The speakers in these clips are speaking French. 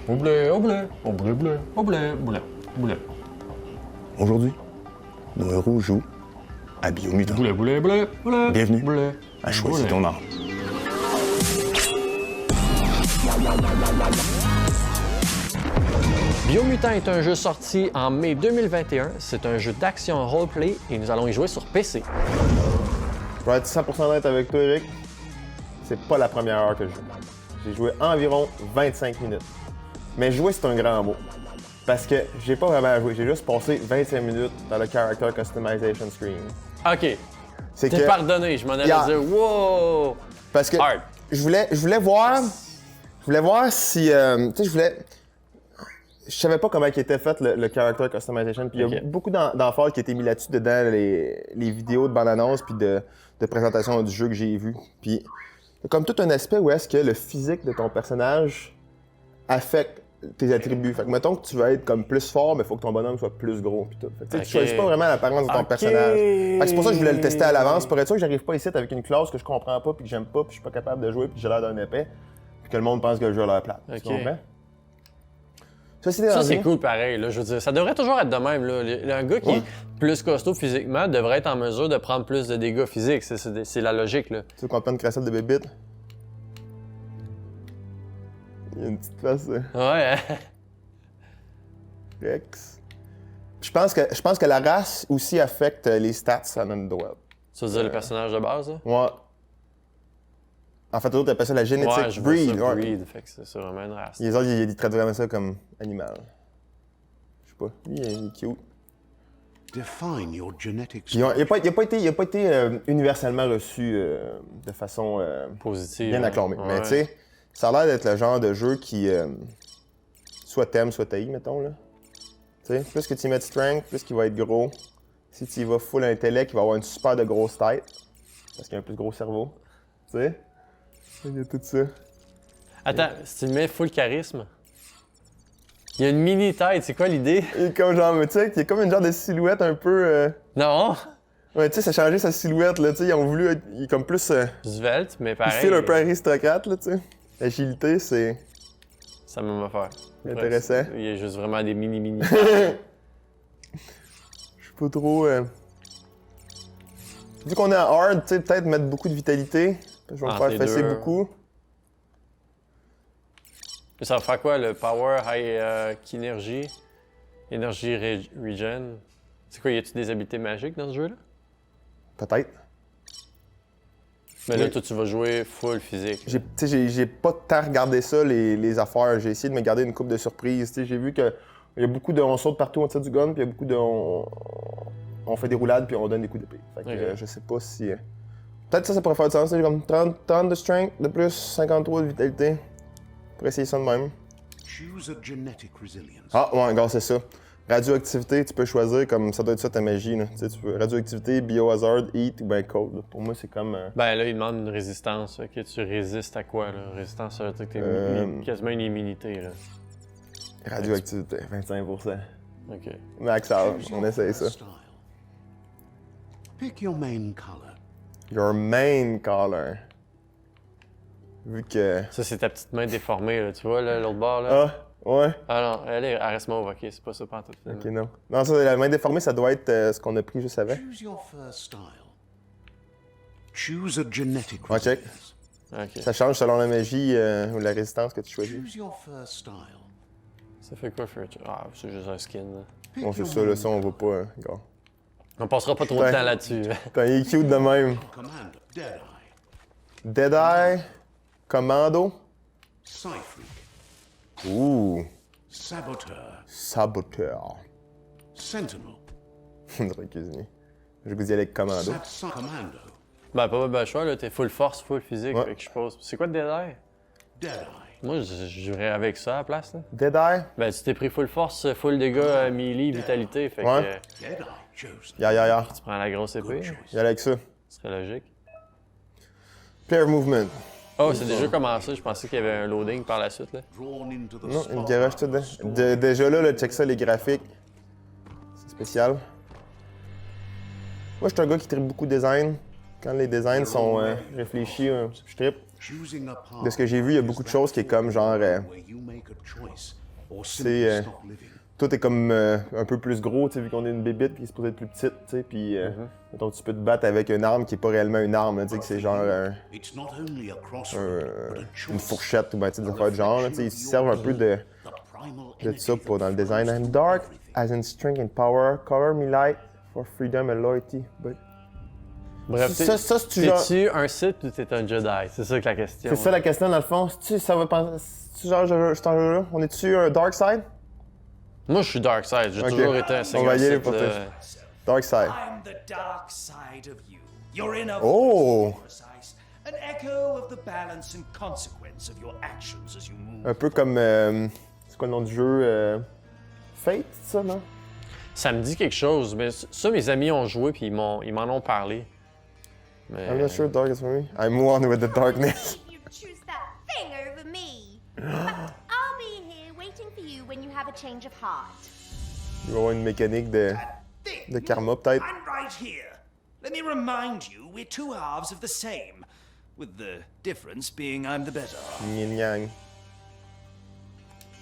Au blé, au blé, au blé, blé, au blé, blé, blé. Aujourd'hui, nos héros jouent à Biomutant. Blé, blé, blé, blé. Bienvenue blé, à Choisis blé. ton arme. Biomutant est un jeu sorti en mai 2021. C'est un jeu d'action roleplay et nous allons y jouer sur PC. Je vais être 100% honnête avec toi, Eric. C'est pas la première heure que je joue. J'ai joué environ 25 minutes. Mais jouer, c'est un grand mot. Parce que j'ai pas vraiment joué. J'ai juste passé 25 minutes dans le Character Customization Screen. OK. C'est T'es pardonné, je m'en allais dire « Wow! » Parce que Hard. je voulais voir si... tu sais, je savais pas comment il était fait le Character Customization. Puis il y a beaucoup d'emphase qui a été mis là-dessus dedans les vidéos de bande-annonce puis de présentation du jeu que j'ai vu. Puis il y a comme tout un aspect où est-ce que le physique de ton personnage affecte tes attributs. Fait que mettons que tu veux être comme plus fort, mais il faut que ton bonhomme soit plus gros pis tout. Fait que, tu sais, tu choisis pas vraiment l'apparence de ton personnage. Fait que c'est pour ça que je voulais le tester à l'avance pour être sûr que j'arrive pas ici avec une classe que je comprends pas puis que j'aime pas puis je suis pas capable de jouer puis j'ai l'air d'un épais puis que le monde pense que le jeu a l'air plate. Tu comprends? Ça, c'est cool pareil. Là, je veux dire, ça devrait toujours être de même. Là. Un gars qui est plus costaud physiquement devrait être en mesure de prendre plus de dégâts physiques. C'est la logique. Là. Tu veux qu'on prenne une crassette de bébite? Il y a une petite face. Ouais. Rex. Je pense que la race aussi affecte les stats à notre droite. Ça veut dire le personnage de base? Là? Ouais. En fait, d'autres appellent ça la génétique Ouais, je vois breed. ça, Ouais. breed. Fait que c'est vraiment une race. Les autres, ils traitent vraiment ça comme animal. Je sais pas. Lui, il est cute. Define your genetic Puis, il a pas été universellement reçu de façon Positive. bien hein. acclamée. Ouais. Mais tu sais, ça a l'air d'être le genre de jeu qui soit t'aimes, soit t'haïs, mettons. Là. Tu sais, plus que tu y mets de strength, plus qu'il va être gros. Si tu y vas full intellect, il va avoir une super de grosse tête. Parce qu'il a un plus gros cerveau. Tu sais? Il y a tout ça. Attends, si tu mets full charisme, il y a une mini tête, c'est quoi l'idée? Il est comme genre, mais tu sais, il est comme une genre de silhouette un peu. Non! Ouais, tu sais, ça a changé sa silhouette, là. Tu sais, ils ont voulu être. Il est comme plus. Svelte, mais Il pareil. file un peu aristocrate, là, tu sais. L'agilité, c'est Ça m'a même affaire. intéressant. Il y a juste vraiment des mini. Je suis pas trop. Vu qu'on est en hard, tu sais, peut-être mettre beaucoup de vitalité. Je vais me Entre faire fesser les deux. beaucoup. Mais ça va faire quoi, le power, high énergie, énergie regen? C'est quoi, y a-tu des habiletés magiques dans ce jeu-là? Peut-être. Mais là, Oui. toi, tu vas jouer full physique. Tu sais, j'ai pas tant regardé ça, les affaires. J'ai essayé de me garder une coupe de surprises. Tu sais, j'ai vu qu'il y a beaucoup de. On saute partout en dessous du gun, puis il y a beaucoup de. On fait des roulades, puis on donne des coups d'épée. Fait que Ok. je sais pas si. Peut-être ça pourrait faire du sens. J'ai comme 30 de strength, de plus 53 de vitalité. Pour essayer ça de même. Choose a genetic resilience. Ah, ouais, regarde, c'est ça. Radioactivité, tu peux choisir comme ça doit être ça ta magie. Là. Tu sais, tu peux radioactivité, biohazard, heat ou ben cold. Là. Pour moi, c'est comme. Ben là, il demande une résistance. Ok, tu résistes à quoi, là? Résistance, ça veut dire que t'es quasiment une immunité, là. Radioactivité, 25%. Ok. Max out, Choose on your essaye ça. first style. Pick your main color. Your main color. Vu que. Ça, c'est ta petite main déformée, là. Tu vois, là, l'autre bord, là? Ah, ouais. Ah non, elle reste mauve, ok, c'est pas ça pantoute. Ok, non. Non, ça, la main déformée, ça doit être ce qu'on a pris juste avant. Choose your first style. Choose a genetic Ouais, check. resilience. Ok. Ça change selon la magie ou la résistance que tu choisis. Choose your first style. Ça fait quoi, Furture? Ah, c'est juste un skin, là. Pick On fait your ça, là, main ça, on va pas. Gars. On passera pas trop de Ouais. temps là-dessus. Putain, il est cute de même. commander. Deadeye. Deadeye, Commando. Psyfreak. Ouh, Saboteur. Saboteur. Sentinel. On dirait cuisinier. Je vous dis avec Commando. Commando. Ben, pas ben choix, là, t'es full force, full physique, Ouais. fait que je suppose. C'est quoi de Deadeye? Deadeye. Moi, je jouerais avec ça à la place, là. Deadeye, Ben, tu t'es pris full force, full dégâts, melee, vitalité, fait Ouais. que Deadeye chosen. ya. tu prends la grosse épée, Good choice. Y aller avec ça. ce serait logique. Player movement. Oh, c'est déjà commencé, je pensais qu'il y avait un loading par la suite, là. Drawn into the Non, une spot. garage tout dedans. Déjà là, check ça, les graphiques. C'est spécial. Moi, je suis un gars qui tripe beaucoup design, Quand les designs sont réfléchis, je trippe. Choosing a path De ce que j'ai vu, il y a beaucoup de choses qui est comme genre... where you make a choice or c'est, simply stop living. tout est comme un peu plus gros, tu sais, vu qu'on est une bébite qui est supposée être plus petite, tu sais, puis mettons, tu peux te battre avec une arme qui est pas réellement une arme, tu sais, que c'est genre It's not only a crossroad, but a une choice. fourchette ou ben, tu sais, des affaires de genre, là, tu sais, ils se servent un peu de ça pour dans le design. I'm dark as in strength and power, cover me light for freedom and loyalty, but... Bref, Ça, c'est-tu genre... t'es-tu un Sith ou t'es un Jedi? C'est ça que la question. C'est ça la question dans le fond. C'est-tu, ça va penser... C'est-tu genre, cet enjeu-là? On est-tu un dark side? Moi, je suis Dark Side. J'ai Ok. toujours été un On va y aller Sith. pour toi. Dark side. I'm the dark side of you. Your inner Oh! voice, precise, an echo of the balance and consequence of your actions as you move. Un peu comme... c'est quoi le nom du jeu? Fate, ça, non? Ça me dit quelque chose, mais ça, mes amis ont joué puis ils m'en ont parlé. Mais... I'm not sure dark is for me. I'm one with the darkness. You choose that thing over me. But I'll be here waiting for you when you have a change of heart. Il va y avoir une mécanique de karma, peut-être. I'm right here. Let me remind you, we're two halves of the same, with the difference being I'm the better. Yin yang.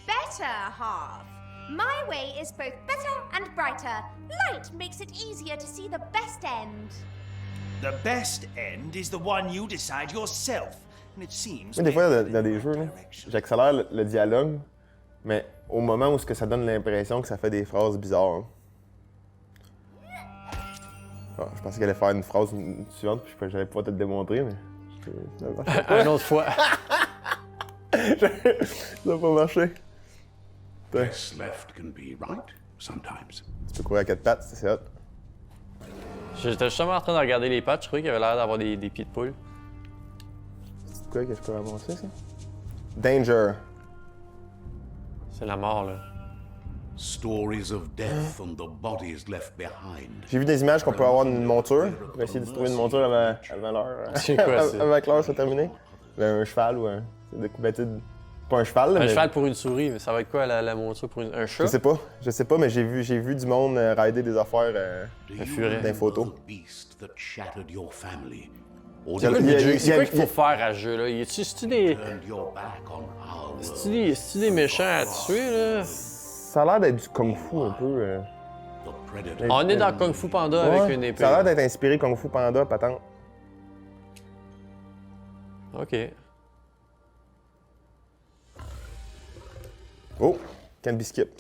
Better half. My way is both better and brighter. Light makes it easier to see the best end. The best end is the one you decide yourself, and it seems. Des fois, dans des jeux, là, j'accélère le dialogue, mais au moment où ce que ça donne l'impression que ça fait des phrases bizarres. Ah, je pensais qu'elle allait faire une phrase suivante, puis j'allais pouvoir te le démontrer, mais... Une autre fois. Ça n'a pas marché. Yes, left can be right sometimes. Tu peux courir à quatre pattes, c'est hot. J'étais justement en train de regarder les pattes. Je trouvais qu'il avait l'air d'avoir des pieds de poule. C'est quoi que je peux avancer, ça? Danger. C'est la mort, là. Stories of death and the bodies left behind. J'ai vu des images qu'on peut avoir une monture. On va essayer de se trouver une monture avant l'heure. C'est quoi, ça? Avant que l'heure soit terminée. Un cheval ou un... Pas un cheval, là, Un mais... cheval pour une souris, mais ça va être quoi la monture pour un chat? Je sais pas, mais j'ai vu du monde rider des affaires furet. dans les photos. The beast that shattered your family, or Il y a- C'est quoi il y a- le jeu? il y C'est a- quoi qu'il faut faire à ce jeu-là? C'est-tu des turned your back on our world. c'est-tu des méchants à tuer, là? Ça a l'air d'être du kung-fu un peu. The predator. On est dans Kung Fu Panda Ouais, avec une épée. ça a l'air d'être inspiré kung-fu panda, patente. OK. Oh, can be skip.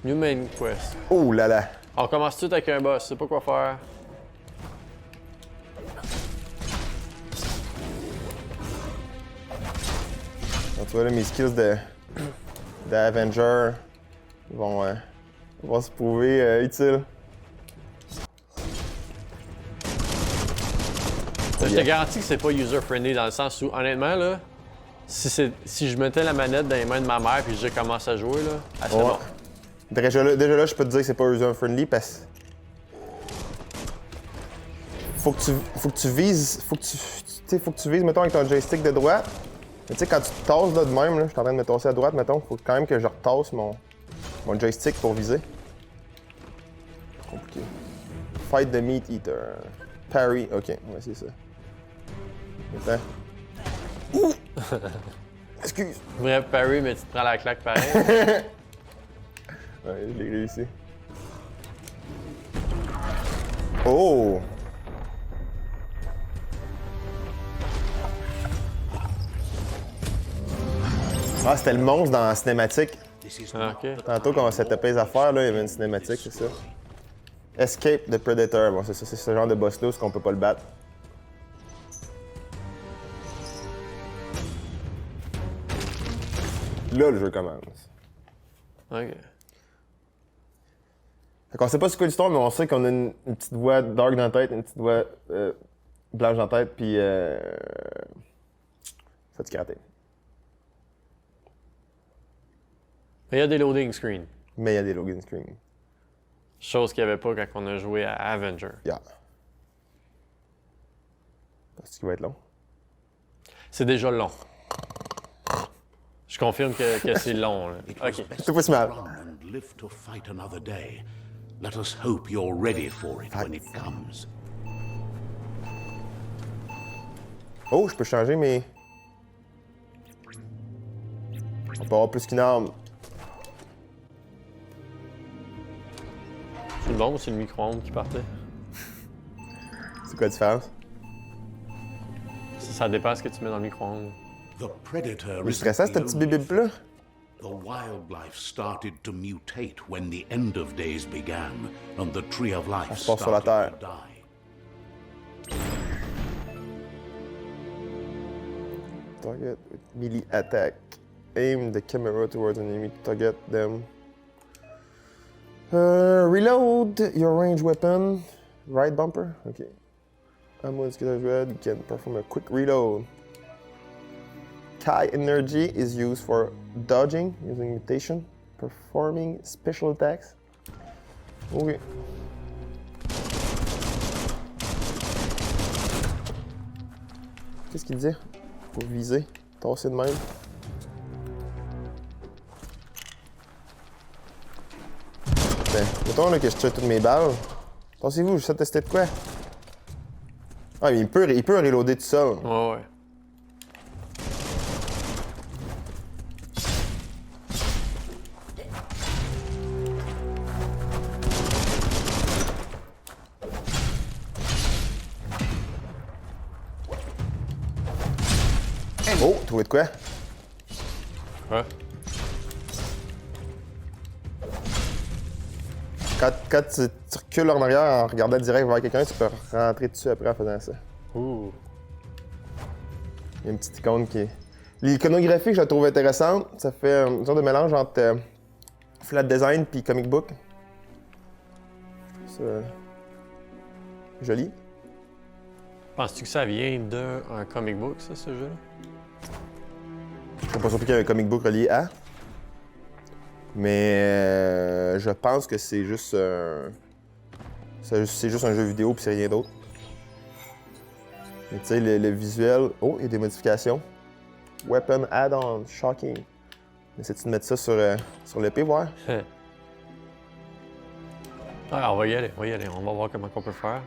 New Main Quest. Oh là là. On commence tout avec un boss, je sais pas quoi faire. Donc, tu vois là, mes skills d'Avenger vont se prouver utiles. Je te garantis que c'est pas user-friendly dans le sens où, honnêtement, là, si je mettais la manette dans les mains de ma mère puis je commence à jouer, là, c'est Ouais. bon. Déjà là, je peux te dire que c'est pas user-friendly parce faut que tu vises, faut que tu vises, mettons, avec ton joystick de droite. Mais tu sais, quand tu te tasses là de même, là, je suis en train de me tasser à droite, mettons, faut quand même que je retasse mon joystick pour viser. Compliqué. Fight the meat eater. Parry, ok, on va essayer ça. Attends. Ouh! Excuse. Bref, Parry, mais tu te prends la claque pareil. Ouais, je l'ai réussi. Oh! Ah, c'était le monstre dans la cinématique. This is Ah, not OK. Tantôt, quand on s'est tapé les affaires, là, il y avait une cinématique, c'est ça. Escape the Predator. Bon, c'est ça, c'est ce genre de boss-là, qu'on peut pas le battre. Là, le jeu commence. OK. Fait qu'on sait pas c'est quoi l'histoire, mais on sait qu'on a une petite voix dark dans la tête, une petite voix blanche dans la tête, puis ça te karaté. Il y a des loading screens. Mais il y a des login screens. Chose qu'il n'y avait pas quand on a joué à Avenger. Yeah. Est-ce qu'il va être long? C'est déjà long. Je confirme que c'est long. Là. It was OK. best C'est pas si mal. to run and live to fight another day. Let us hope you're ready for it when it comes. Oh, je peux changer mes... On peut avoir plus qu'une arme. C'est bon ou c'est le micro-ondes qui partait? C'est quoi la différence? Ça dépend de ce que tu mets dans le micro-ondes. The predator C'est is stressant, ce petit bip-bip-là. The wildlife started to mutate when the end of days began, and the tree of life se passe sur la started terre. to die. Target with melee attack. Aim the camera towards an enemy to target them. Reload your range weapon. Right bumper? Okay. Ammo is red. You can perform a quick reload. Kai energy is used for dodging using mutation, performing special attacks. Ok. Qu'est-ce qu'il dit? Faut viser. Tasser de même. Ben, mettons là, que je tue toutes mes balles. Pensez-vous, je sais tester de quoi? Ah, mais il peut reloader tout seul. Ouais, ouais. Oh, trouvé de quoi? Ouais. Quand tu recules en arrière en regardant direct vers quelqu'un, tu peux rentrer dessus après en faisant ça. Ouh. Il y a une petite icône qui est... L'iconographie, je la trouve intéressante. Ça fait une sorte de mélange entre flat design puis comic book. C'est joli. Penses-tu que ça vient d'un comic book, ça, ce jeu-là? Je sais pas surtout qu'il y a un comic book relié à. Mais je pense que c'est juste c'est juste un jeu vidéo puis c'est rien d'autre. Mais tu sais, le visuel... Oh, il y a des modifications. Weapon add-on, shocking. Essaie-tu de mettre ça sur l'épée, voir? Ah, on va y aller, on va voir comment on peut faire.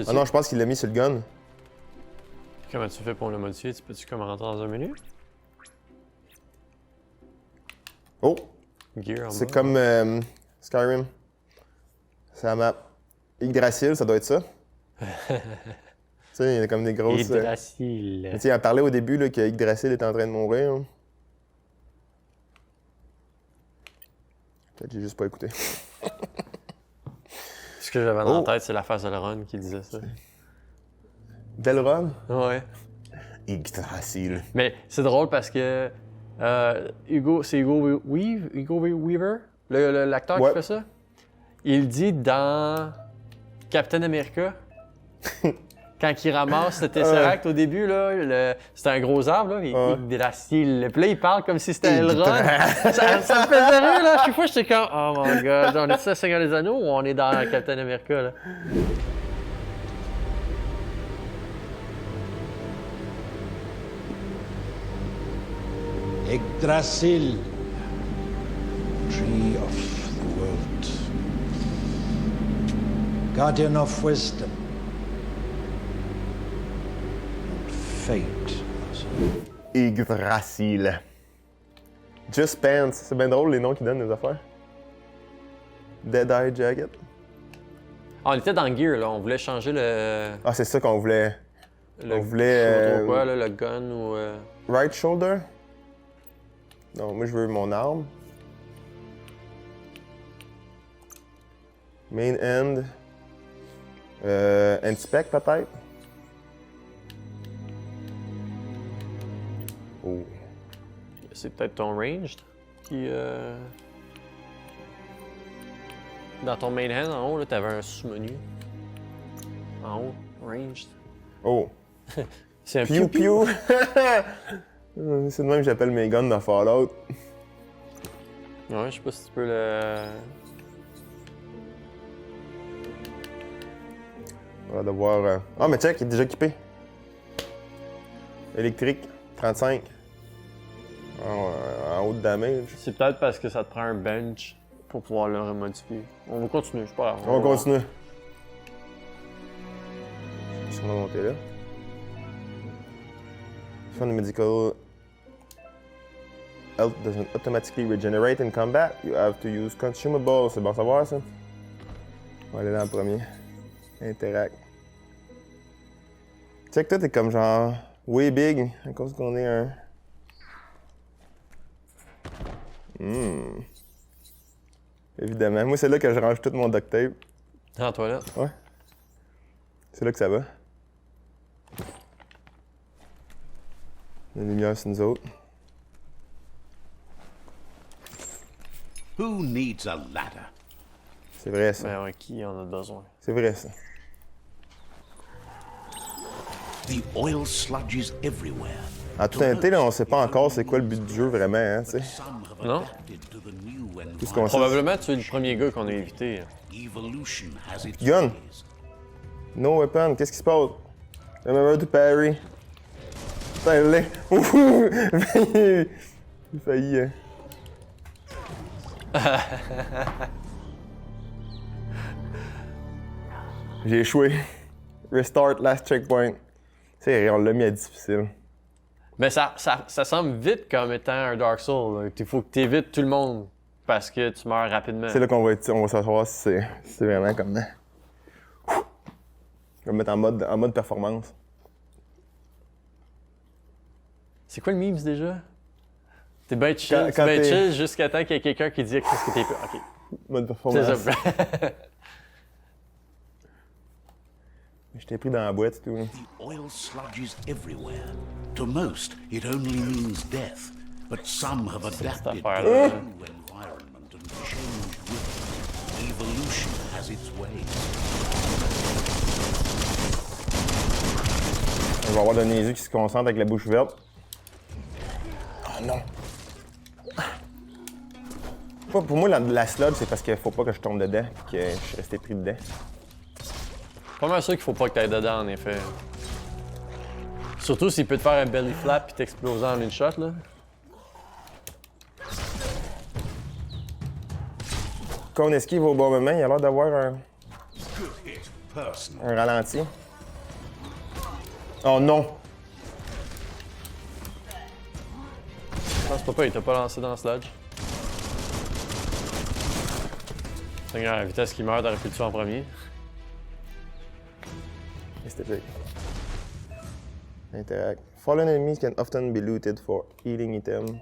Ah non, je pense qu'il l'a mis sur le gun. Comment tu fais pour le modifier? Tu peux-tu comme rentrer dans un menu? Oh! Gear en C'est bas. comme Skyrim. C'est la map. Yggdrasil, ça doit être ça. Tu sais, il y a comme des grosses... Yggdrasil. Tu sais, il en parlait au début là, que Yggdrasil était en train de mourir. Hein. Peut-être que j'ai juste pas écouté. Ce que j'avais dans la tête, c'est la face de Laron qui disait ça. Delron? Ouais. Yggdrasil. Mais c'est drôle parce que Hugo Weaver, l'acteur Ouais. qui fait ça. Il dit dans Captain America, quand il ramasse le Tesseract au début, là, c'était un gros arbre, là, Yggdrasil. Puis là, il parle comme si c'était Elrond. ça me faisait rire, là. Chaque fois, j'étais comme, oh my god, on est-tu à Seigneur des Anneaux ou on est dans Captain America, là? Yggdrasil, tree of the world, guardian of wisdom and fate. Yggdrasil. Just Pants. C'est bien drôle les noms qu'ils donnent aux affaires. Dead Eye Jacket. Ah, on était dans Gear, là. On voulait changer le... Ah, c'est ça qu'on voulait. Le, On voulait, je sais pas trop quoi, là, le gun ou... Right shoulder? Non, moi je veux mon arme. Main end. Inspect peut-être? Oh. C'est peut-être ton ranged qui... Dans ton main hand, en haut, là, t'avais un sous-menu. En haut, ranged. Oh. C'est un Pew pew-pew. pew! C'est de même que j'appelle mes guns dans Fallout. Ouais, je sais pas si tu peux le... On va devoir... Ah, mais check, il est déjà équipé. Électrique, 35. En haut de damage. C'est peut-être parce que ça te prend un bench pour pouvoir le remodifier. On va continuer, je sais pas. On va continuer. Je vais sûrement monter là. Found medical health doesn't automatically regenerate in combat. You have to use consumables. C'est bon à savoir, ça. On va aller dans le premier. Interact. Tu sais que toi, t'es comme genre way big à cause qu'on est un... Évidemment. Moi, c'est là que je range tout mon duct tape. Dans la toilette. Ouais. C'est là que ça va. La lumière, c'est nous autres. Who needs a ladder? C'est vrai, ça. Ben, ouais, qui en a besoin? C'est vrai, ça. The oil sludges everywhere. En toute honnêteté, là, on sait pas encore c'est quoi le but du jeu vraiment, hein, tu sais. Some have Non? adapted to the new Qu'est-ce qu'on environment. sait? Probablement, tu es le premier gars qu'on a évité. Evolution has its Gun. ways. No weapon, qu'est-ce qui se passe? Remember to parry. Putain, il l'est. Ouh! J'ai failli. J'ai échoué. Restart, last checkpoint. Tu sais, on l'a mis à difficile. Mais ça semble vite comme étant un Dark Souls. Il faut que tu évites tout le monde parce que tu meurs rapidement. C'est là qu'on va savoir si c'est vraiment comme. On va me mettre en mode performance. C'est quoi le memes déjà? T'es bien chill, Quand t'es bien t'es- chill jusqu'à temps qu'il y ait quelqu'un qui dit qu'est-ce que t'es... Ok, Mode c'est performance. ça. Je t'ai pris dans la boîte et tout. Là. The oil sludges everywhere. To most, it only means death. But some have adapted to affaire-là. the new environment and changed with it. Evolution has its ways. On va avoir le Nézu qui se concentre avec la bouche ouverte. Oh non! Pour moi, la sludge, c'est parce qu'il faut pas que je tombe dedans et que je suis resté pris dedans. Pas mal sûr qu'il faut pas que t'ailles dedans, en effet. Surtout s'il peut te faire un belly flap puis t'exploser en une shot, là. Quand on esquive au bon moment, il a l'air d'avoir un Good hit, personal. ralenti. Oh non! Je pense pas, il t'a pas lancé dans le sludge. Seigneur, à la vitesse qu'il meurt, t'aurais pu le tuer en premier. Esthétique. Interact. Fallen enemies can often be looted for healing items.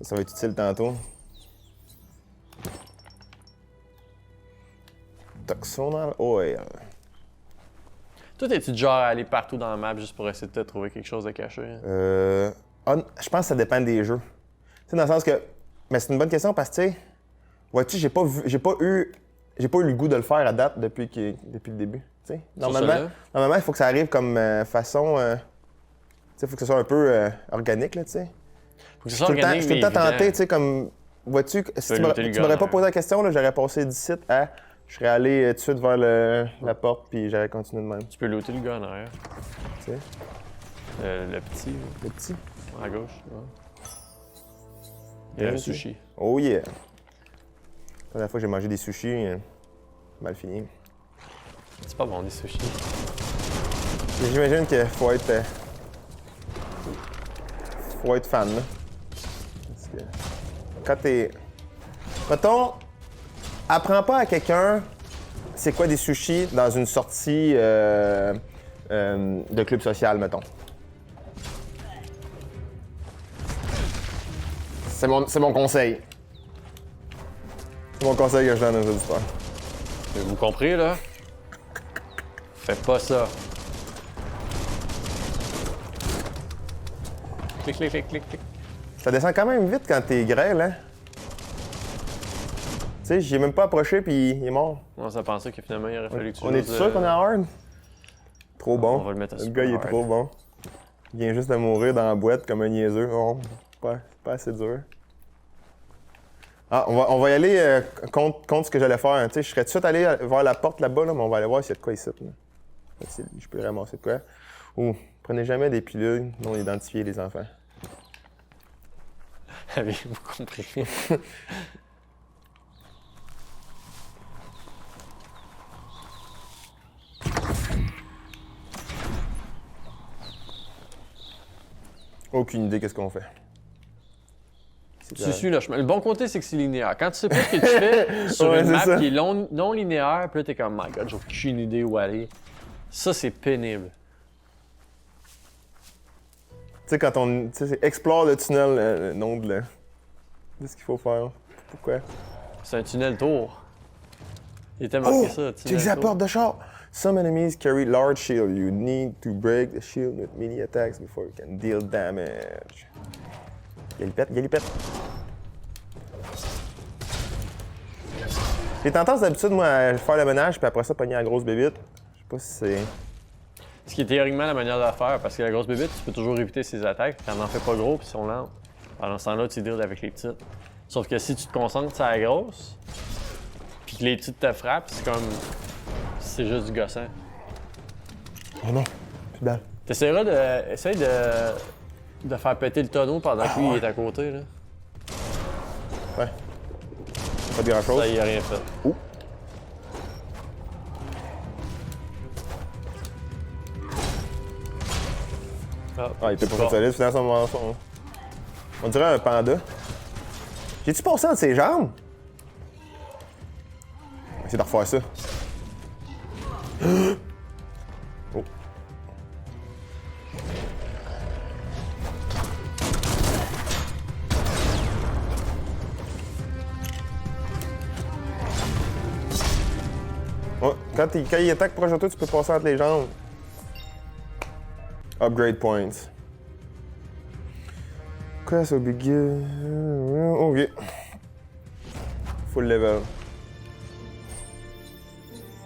Ça va être utile tantôt. Toxonal oil. Toi, t'es-tu du genre à aller partout dans la map juste pour essayer de te trouver quelque chose de caché? Hein? Je pense que ça dépend des jeux. Tu sais, dans le sens que. Mais c'est une bonne question parce que, tu sais, vois-tu, j'ai pas eu le goût de le faire à date depuis le début. Tu sais, normalement, il faut que ça arrive comme façon. Tu sais, il faut que ce soit un peu organique, là, tu sais. Faut que ce soit organique, Je suis tout le temps tenté, tu sais, comme. Vois-tu, si tu m'aurais pas posé la question, là, j'aurais passé d'ici à. Je serais allé tout de suite vers la porte, puis j'aurais continué de même. Tu peux looter le gars en arrière. Tu sais, Le petit, le petit. à gauche. Ouais. Il y a un sushi. Oh yeah! La dernière fois que j'ai mangé des sushis, mal fini. C'est pas bon, des sushis. J'imagine qu'il faut être fan, là. Parce que quand t'es... Mettons, apprends pas à quelqu'un c'est quoi des sushis dans une sortie de club social, mettons. C'est mon conseil. C'est mon conseil que je donne aux auditeurs. Vous comprenez, là? Faites pas ça. Clic, clic, clic, clic, clic. Ça descend quand même vite quand t'es grêle, hein? Tu sais, j'ai même pas approché puis il est mort. On s'est pensé que finalement, il aurait fallu que tu On est sûr qu'on est hard? Trop bon. On va le mettre à Le super gars, il est hard. trop bon. Il vient juste de mourir dans la boîte comme un niaiseux. Oh, pas assez dur. Ah, on va y aller contre ce que j'allais faire. Tu sais, je serais tout de suite allé vers la porte là-bas, là, mais on va aller voir s'il y a de quoi ici. Là. Je peux ramasser de quoi. Ouh, prenez jamais des pilules non identifiées, les enfants. Avez-vous compris? Aucune idée qu'est-ce qu'on fait. Tu suis le chemin. Le bon côté, c'est que c'est linéaire. Quand tu sais pas ce que tu fais sur Ouais, une c'est map ça. qui est non linéaire, puis là, t'es comme, my god, j'ai aucune idée où aller. Ça, c'est pénible. Tu sais, quand on. Tu sais, c'est explore le tunnel, le nom de ce qu'il faut faire. Pourquoi? C'est un tunnel tour. Il était marqué ça, tunnel Check la tour. porte de char. Some enemies carry large shield. You need to break the shield with mini attacks before you can deal damage. Galipette. J'ai tendance d'habitude, moi, à faire le ménage, puis après ça, pogner la grosse bébite. Je sais pas si c'est. Ce qui est théoriquement la manière de la faire, parce que la grosse bébite, tu peux toujours éviter ses attaques, puis t'en fais pas gros, puis ils sont lents. Pendant ce temps-là, tu deals avec les petites. Sauf que si tu te concentres sur la grosse, puis que les petites te frappent, c'est comme. C'est juste du gossant. Oh non, plus de balle. T'essaieras de. Essaye de faire péter le tonneau pendant que lui il est à côté, là. Ouais. Pas de grand chose. Ça, il a rien fait. Ah, il était pas fait solide, finalement, on dirait un panda. J'ai-tu passé entre ses jambes? On va essayer de refaire ça. Oh. Ouais, quand il attaque proche de toi, tu peux passer entre les jambes. Upgrade points. Class will be good. Ok. Full level.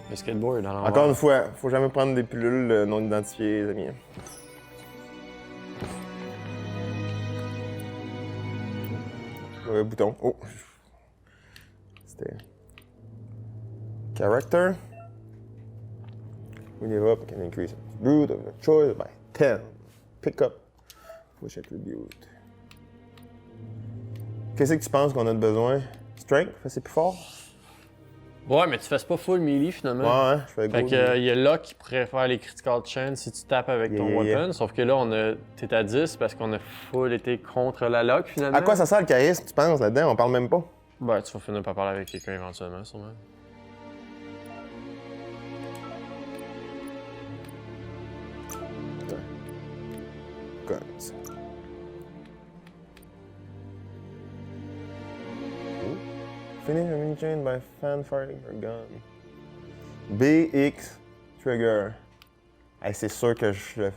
Le skateboard dans l'envers. Encore une fois, faut jamais prendre des pilules non identifiées, les amis. Bouton. Oh. C'était. Character. We give up, can increase attribute of your choice by 10. Pick up. Push attribute. Qu'est-ce que tu penses qu'on a de besoin? Strength? C'est plus fort? Ouais, mais tu fais pas full melee finalement. Ouais, je fais Fait go. que il y a là qui pourrait faire les critical chance si tu tapes avec ton weapon. Sauf que là, t'es à 10 parce qu'on a full été contre la lock finalement. À quoi ça sert le charisme, tu penses, là-dedans? On parle même pas. Ben, tu vas finir par parler avec quelqu'un éventuellement, sûrement. Guns. Finish a mini chain by fan firing your gun. BX Trigger. Hey, c'est sûr que je.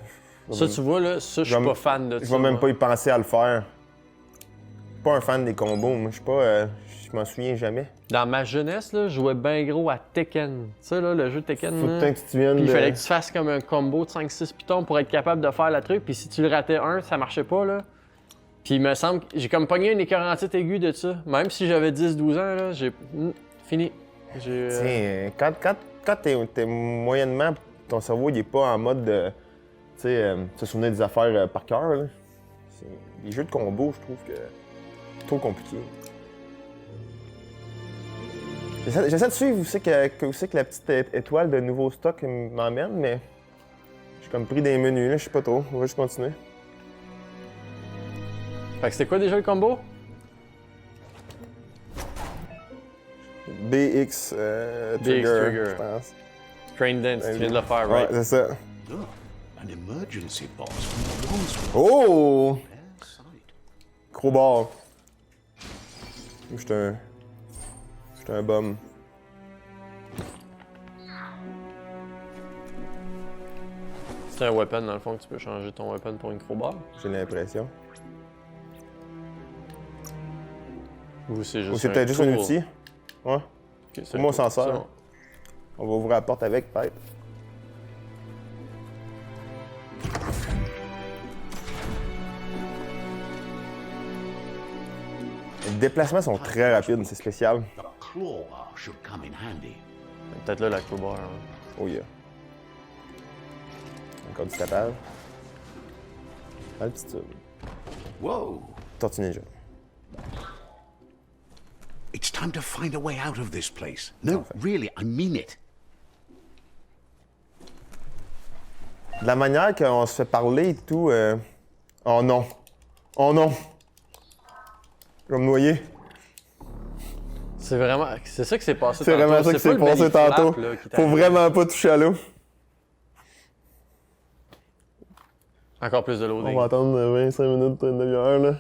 Ça, tu vois, là, ça, je suis pas fan de ça. Je vais même moi. pas y penser à le faire. Je suis pas un fan des combos. Moi, je suis pas. Je m'en souviens jamais. Dans ma jeunesse, là, je jouais bien gros à Tekken. Tu sais, là, le jeu Tekken. Faut là. tout le temps que tu viennes. Puis il de- fallait que tu fasses comme un combo de 5-6 pitons pour être capable de faire le truc. Puis si tu le ratais un, ça marchait pas, là. Puis il me semble que j'ai comme pogné une écœurantite aiguë de ça. Même si j'avais 10-12 ans, là, j'ai... fini. J'ai... Tiens, quand t'es moyennement, ton cerveau il est pas en mode de. Tu sais, se souvenir des affaires par cœur. Là. Les jeux de combo, je trouve que. Trop compliqué. J'essaie de suivre où c'est que la petite étoile de nouveau stock m'emmène, mais. Je suis comme pris des menus, là, je sais pas trop. On va juste continuer. Fait que c'était quoi déjà le combo? BX Trigger, je pense. Crane Dance, tu viens de le faire, Ouais, right? c'est ça. Look, an emergency box from the Wandsworth Oh! site. Gros bord. J'étais un bum. C'est un weapon, dans le fond, que tu peux changer ton weapon pour une crowbar. J'ai l'impression. Ou c'est juste Ou c'est peut-être juste un tool. outil. Ouais. Ok, c'est Moi, on le s'en tool. sert. C'est bon. On va ouvrir la porte avec, peut-être. Les déplacements sont très rapides, c'est spécial. The claw should come in handy. Peut-être là la crowbar. Hein. Oh yeah. Encore du tapage. Altitude. Whoa! Tortue Ninja. It's time to find a way out of this place. No, really, I mean it. De la manière qu'on se fait parler et tout. Oh non. Oh non! Je vais me noyer. C'est vraiment. C'est ça qui s'est passé C'est tantôt. vraiment ça qui pas s'est le passé belly flap, tantôt. là, qui Faut t'arrive. vraiment pas toucher à l'eau. Encore plus de On loading. va attendre 25 minutes, une demi-heure, là.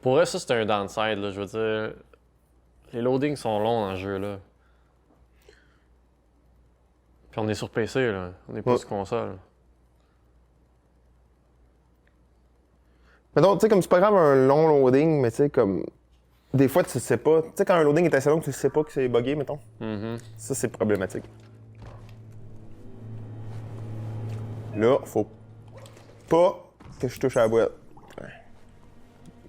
Pour vrai, ça, c'est un downside, là. Je veux dire, les loadings sont longs dans le jeu, là. Puis on est sur PC, là. On n'est pas Ouais. sur console. Mais donc, tu sais, comme c'est pas grave un long loading, mais tu sais, comme. Des fois, tu sais pas. Tu sais, quand un loading est assez long, tu sais pas que c'est buggé, mettons. Ça, c'est problématique. Là, faut pas que je touche à la boîte. Ouais.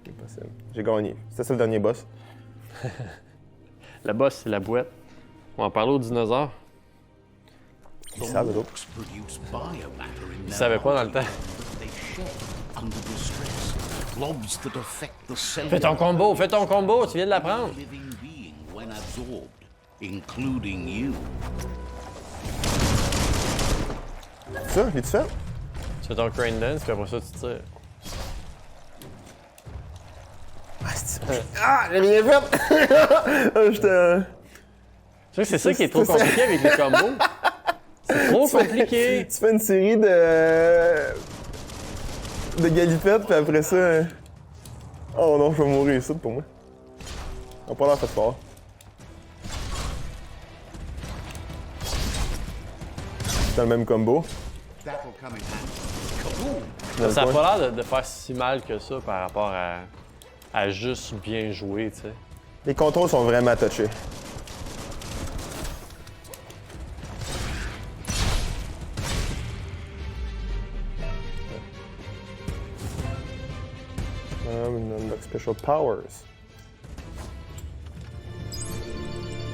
Impossible. J'ai gagné. C'était ça le dernier boss. La boss, c'est la boîte. On va en parler aux dinosaures. Ils savent, les autres. Rocks produce biomatter in Ils their savaient pas dans le temps. that they shed under distress. Blobs that affect the cellular Fais ton combo, tu viens de l'apprendre. living being when absorbed, including you. Ça, l'as-tu fait? Tu fais ton crane dance, puis après ça, tu tires. Ah, j'ai bien fait! J'étais. Tu sais que c'est ça qui est trop compliqué avec les combos. C'est trop compliqué. Tu fais une série de galipettes, puis après ça. Oh non, je vais mourir ici pour moi. On va pas l'air fait fort. C'est le même combo. That'll come in handy. Ça a pas l'air de faire si mal que ça par rapport à juste bien jouer, tu sais. Les contrôles sont vraiment touchés. Unlock special powers.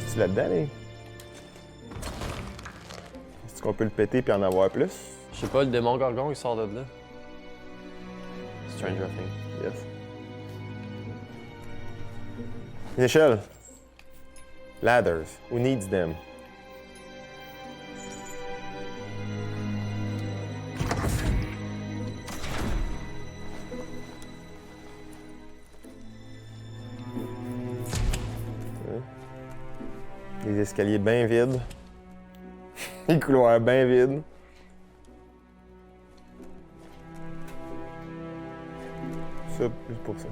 C'est-tu là-dedans, les? Est-ce qu'on peut le péter puis en avoir plus? Je sais pas, le démon gorgon, il sort de là. Stranger Things. Yes. Une échelle. Ladders. Who needs them? Les escaliers bien vides. Les couloirs bien vides. Ça, plus pour ça.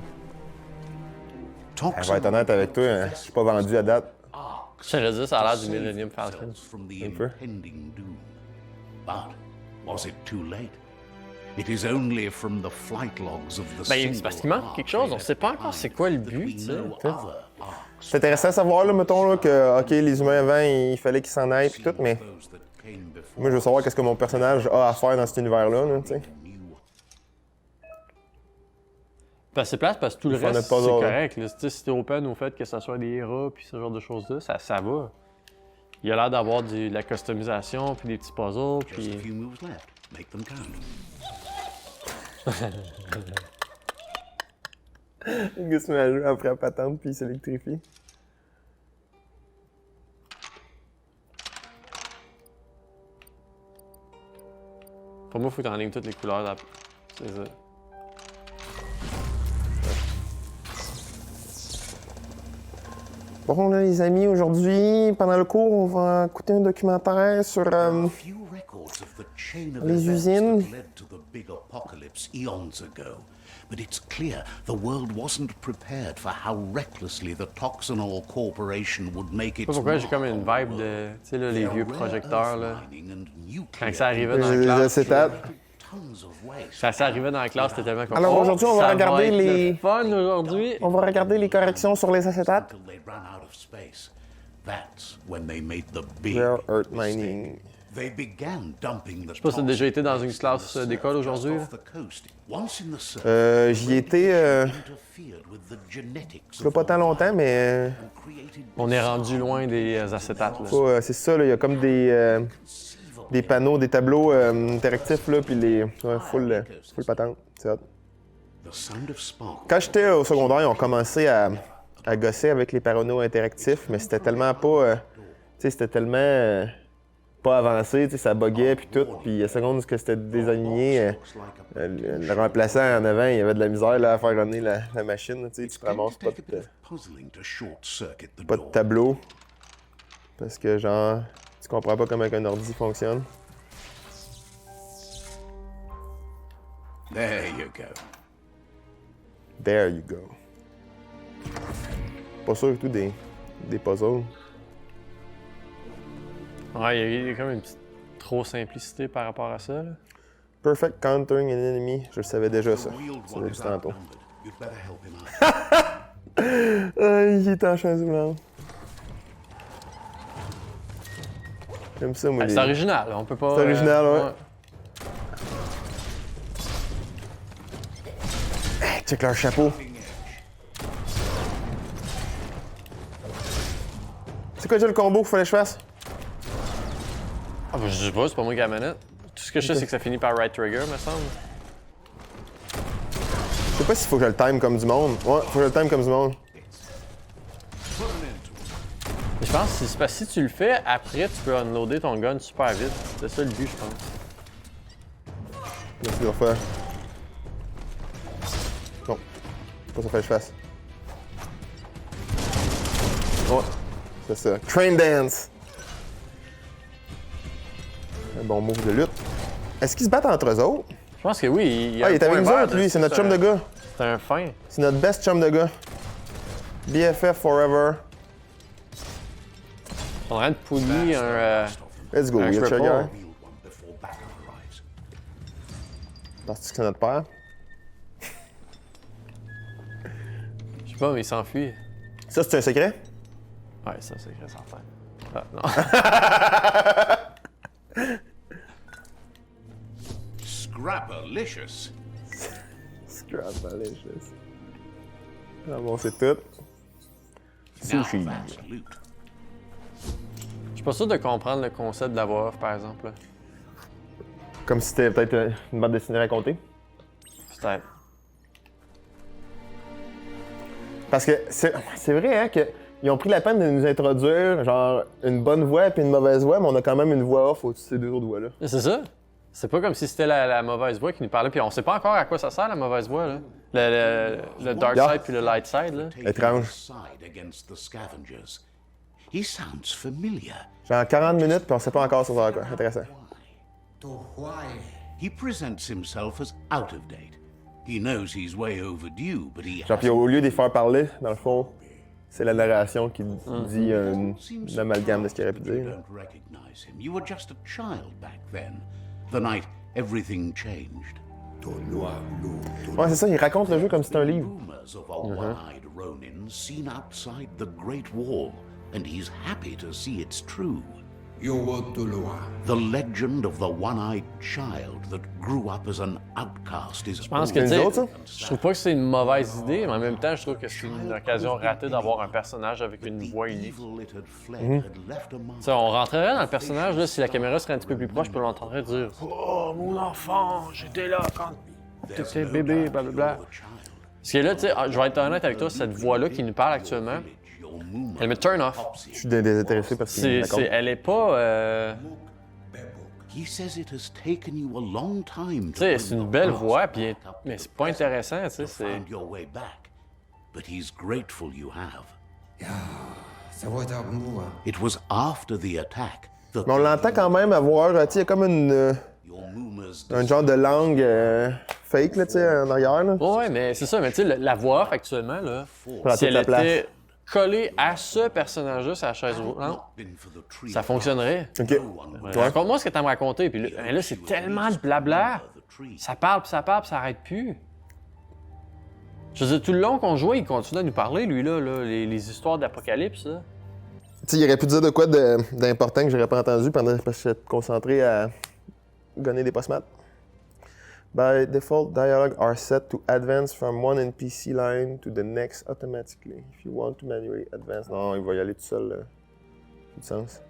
Je vais être honnête avec toi, hein, je suis pas vendu à date. J'allais dire, ça a l'air du Millennium Falcon. From the Un peu. impending doom. But was it too late? It is only from the flight logs of the Ben, c'est parce qu'il manque quelque chose, on sait pas encore c'est quoi le that but, we tu sais. know other arcs C'est intéressant à savoir, là, mettons, là, que, OK, les humains avant, il fallait qu'ils s'en aillent, pis tout, mais those that came before moi, je veux savoir qu'est-ce que mon personnage a à faire dans cet univers-là, là, tu sais. knew. Ben, c'est place parce que tout le Ils font reste, notre c'est puzzle, correct. Là. Tu sais, si t'es open au fait que ça soit des héros puis ce genre de choses-là, ça va. Il y a l'air d'avoir de la customisation, puis des petits puzzles, Just a puis... few moves left. Make them count. Le gars se met à jouer après la patente, puis il s'électrifie. Pour moi, il faut que t'enlignes toutes les couleurs. Là. C'est ça. Bon, là, les amis, aujourd'hui, pendant le cours, on va écouter un documentaire sur... Few records of the chain of les events usines. that led to the big apocalypse eons ago. But it's clear the world wasn't prepared for how recklessly the Toxanol Corporation would make Je sais pas its pourquoi j'ai mark comme une on the vibe de... world. Tu sais, là, les Their vieux rare projecteurs, là. earth mining and nuclear Quand ça arrivait dans la les classe... acétates. tons of waste. Quand ça arrivait dans la classe, c'était tellement comme... Alors, aujourd'hui, on va ça regarder être les- le fun, aujourd'hui! On va regarder les corrections sur les acétates. Until they ran out of space. That's when they made the big Rare earth mistake. mining. They began dumping the sais pas si t'as déjà été dans une toxic classe, waste d'école just aujourd'hui, off the coast. Once in the surf, J'y étais, interfered with the genetics il y a pas of tant the longtemps, mais created On est rendu loin des acétates, là. c'est ça, là, il y a comme des panneaux, des tableaux interactifs, là, puis les... Ouais, full patente, c'est hot. the sound of spark. Quand j'étais au secondaire, ils ont commencé à gosser avec les panneaux interactifs, mais c'était tellement pas... tu sais, c'était tellement... pas avancé, tu sais, ça buguait puis tout. Puis à seconde que c'était désaligné, le remplaçant en avant, il y avait de la misère là, à faire runner la machine. Tu sais, tu te ramasses pas de tableau. Parce que genre, tu comprends pas comment un ordi fonctionne. There you go. There you go. Pas sûr du tout des puzzles. Ouais, il y a quand même une petite trop simplicité par rapport à ça. Là. Perfect countering an enemy. Je le savais déjà ça. Ça l'a dit tantôt. Il est en chaise roulante. J'aime ça, moi. C'est original, on peut pas. C'est original, ouais. Hey, check leur chapeau. C'est quoi déjà le combo qu'il fallait que je fasse? Ah, ben, je sais pas, c'est pas moi qui ai la manette. Tout ce que je sais, c'est que ça finit par right trigger, me semble. Je sais pas s'il faut que je le time comme du monde. Ouais, faut que je le time comme du monde. Mais je pense que c'est parce que si tu le fais, après, tu peux unloader ton gun super vite. C'est ça le but, je pense. Qu'est-ce qu'il va faire? Non. C'est pas ça qu'il fallait que je fasse. Ouais. C'est ça. Train dance! Un bon move de lutte. Est-ce qu'ils se battent entre eux autres? Je pense que oui. Il il est avec nous autres, lui. C'est notre chum de gars. C'est un fin. C'est notre best chum de gars. BFF forever. Ils sont en train de pouiller un. Let's go, Un wheelchair triple. guy. Penses-tu que c'est notre père? Je sais pas, mais il s'enfuit. Ça, c'est un secret? Ouais, ça, c'est très certain. Ah, non. Scrapalicious. Scrapalicious. Ah bon, c'est tout. Now Sushi. that's loot. Je suis pas sûr de comprendre le concept de la voix off, par exemple. Là. Comme si c'était peut-être une bande dessinée racontée. Peut-être. Parce que c'est vrai hein, qu'ils ont pris la peine de nous introduire genre une bonne voix puis une mauvaise voix, mais on a quand même une voix off au-dessus de ces deux autres voix-là. C'est ça. C'est pas comme si c'était la mauvaise voix qui nous parlait, puis on sait pas encore à quoi ça sert, la mauvaise voix. Là. Le dark Yeah. side puis le light side. Là. Étrange. He sounds familiar. Genre 40 minutes puis on sait pas encore sur quoi. Intéressant. He presents himself as out of date. He knows he's way overdue, but he Genre puis au lieu de les faire parler, dans le fond, c'est la narration qui dit un amalgame de ce qu'il aurait pu dire. You don't recognize him. You were just a child back then. The night everything changed. Ouais, c'est ça, il raconte le jeu comme si c'était un livre. Rumors of a one-eyed Ronin seen outside the Great Wall, and he's happy to see it's true. The legend of the one-eyed child that grew up as an outcast is Je pense que, tu Nous autres, sais, ça? je trouve pas que c'est une mauvaise idée, mais en même temps, je trouve que c'est une occasion ratée d'avoir un personnage avec une voix unique. Tu sais, on rentrerait dans le personnage, là, si la caméra serait un petit peu plus proche, puis on l'entendrait dire « Oh, mon enfant, j'étais là quand t'étais bébé, blablabla. » Parce que là, tu sais, je vais être honnête avec toi, cette voix-là qui nous parle actuellement, elle me turn off. Je suis désintéressé parce qu'il me raconte. Elle est pas... He says it has taken you a long time Tu sais, to c'est une belle voix, puis, mais c'est pas intéressant, tu sais, c'est... find your way back. But he's grateful you have. It was after the attack that Mais on l'entend quand même avoir, tu sais, il y a comme your Muma's un genre de langue fake, là, tu sais, en arrière, là. Ouais, mais c'est ça, mais tu sais, la voix off actuellement, là, Prend si toute elle la place. était collée à ce personnage-là, sur la chaise roulante, been for the tree. ça fonctionnerait. OK. Ouais. Raconte-moi ce que t'as me raconté, puis là, c'est tellement de blabla. Ça parle, puis ça arrête plus. Je veux dire, tout le long qu'on jouait, il continue à nous parler, lui, là, les histoires d'apocalypse, là. Tu sais, il aurait pu dire de quoi d'important que j'aurais pas entendu parce que j'étais concentré à gonner des post-mat. By default, dialogue are set to advance from one NPC line to the next automatically. If you want to manually advance... Non, il va y aller tout seul, là. Tout de sens.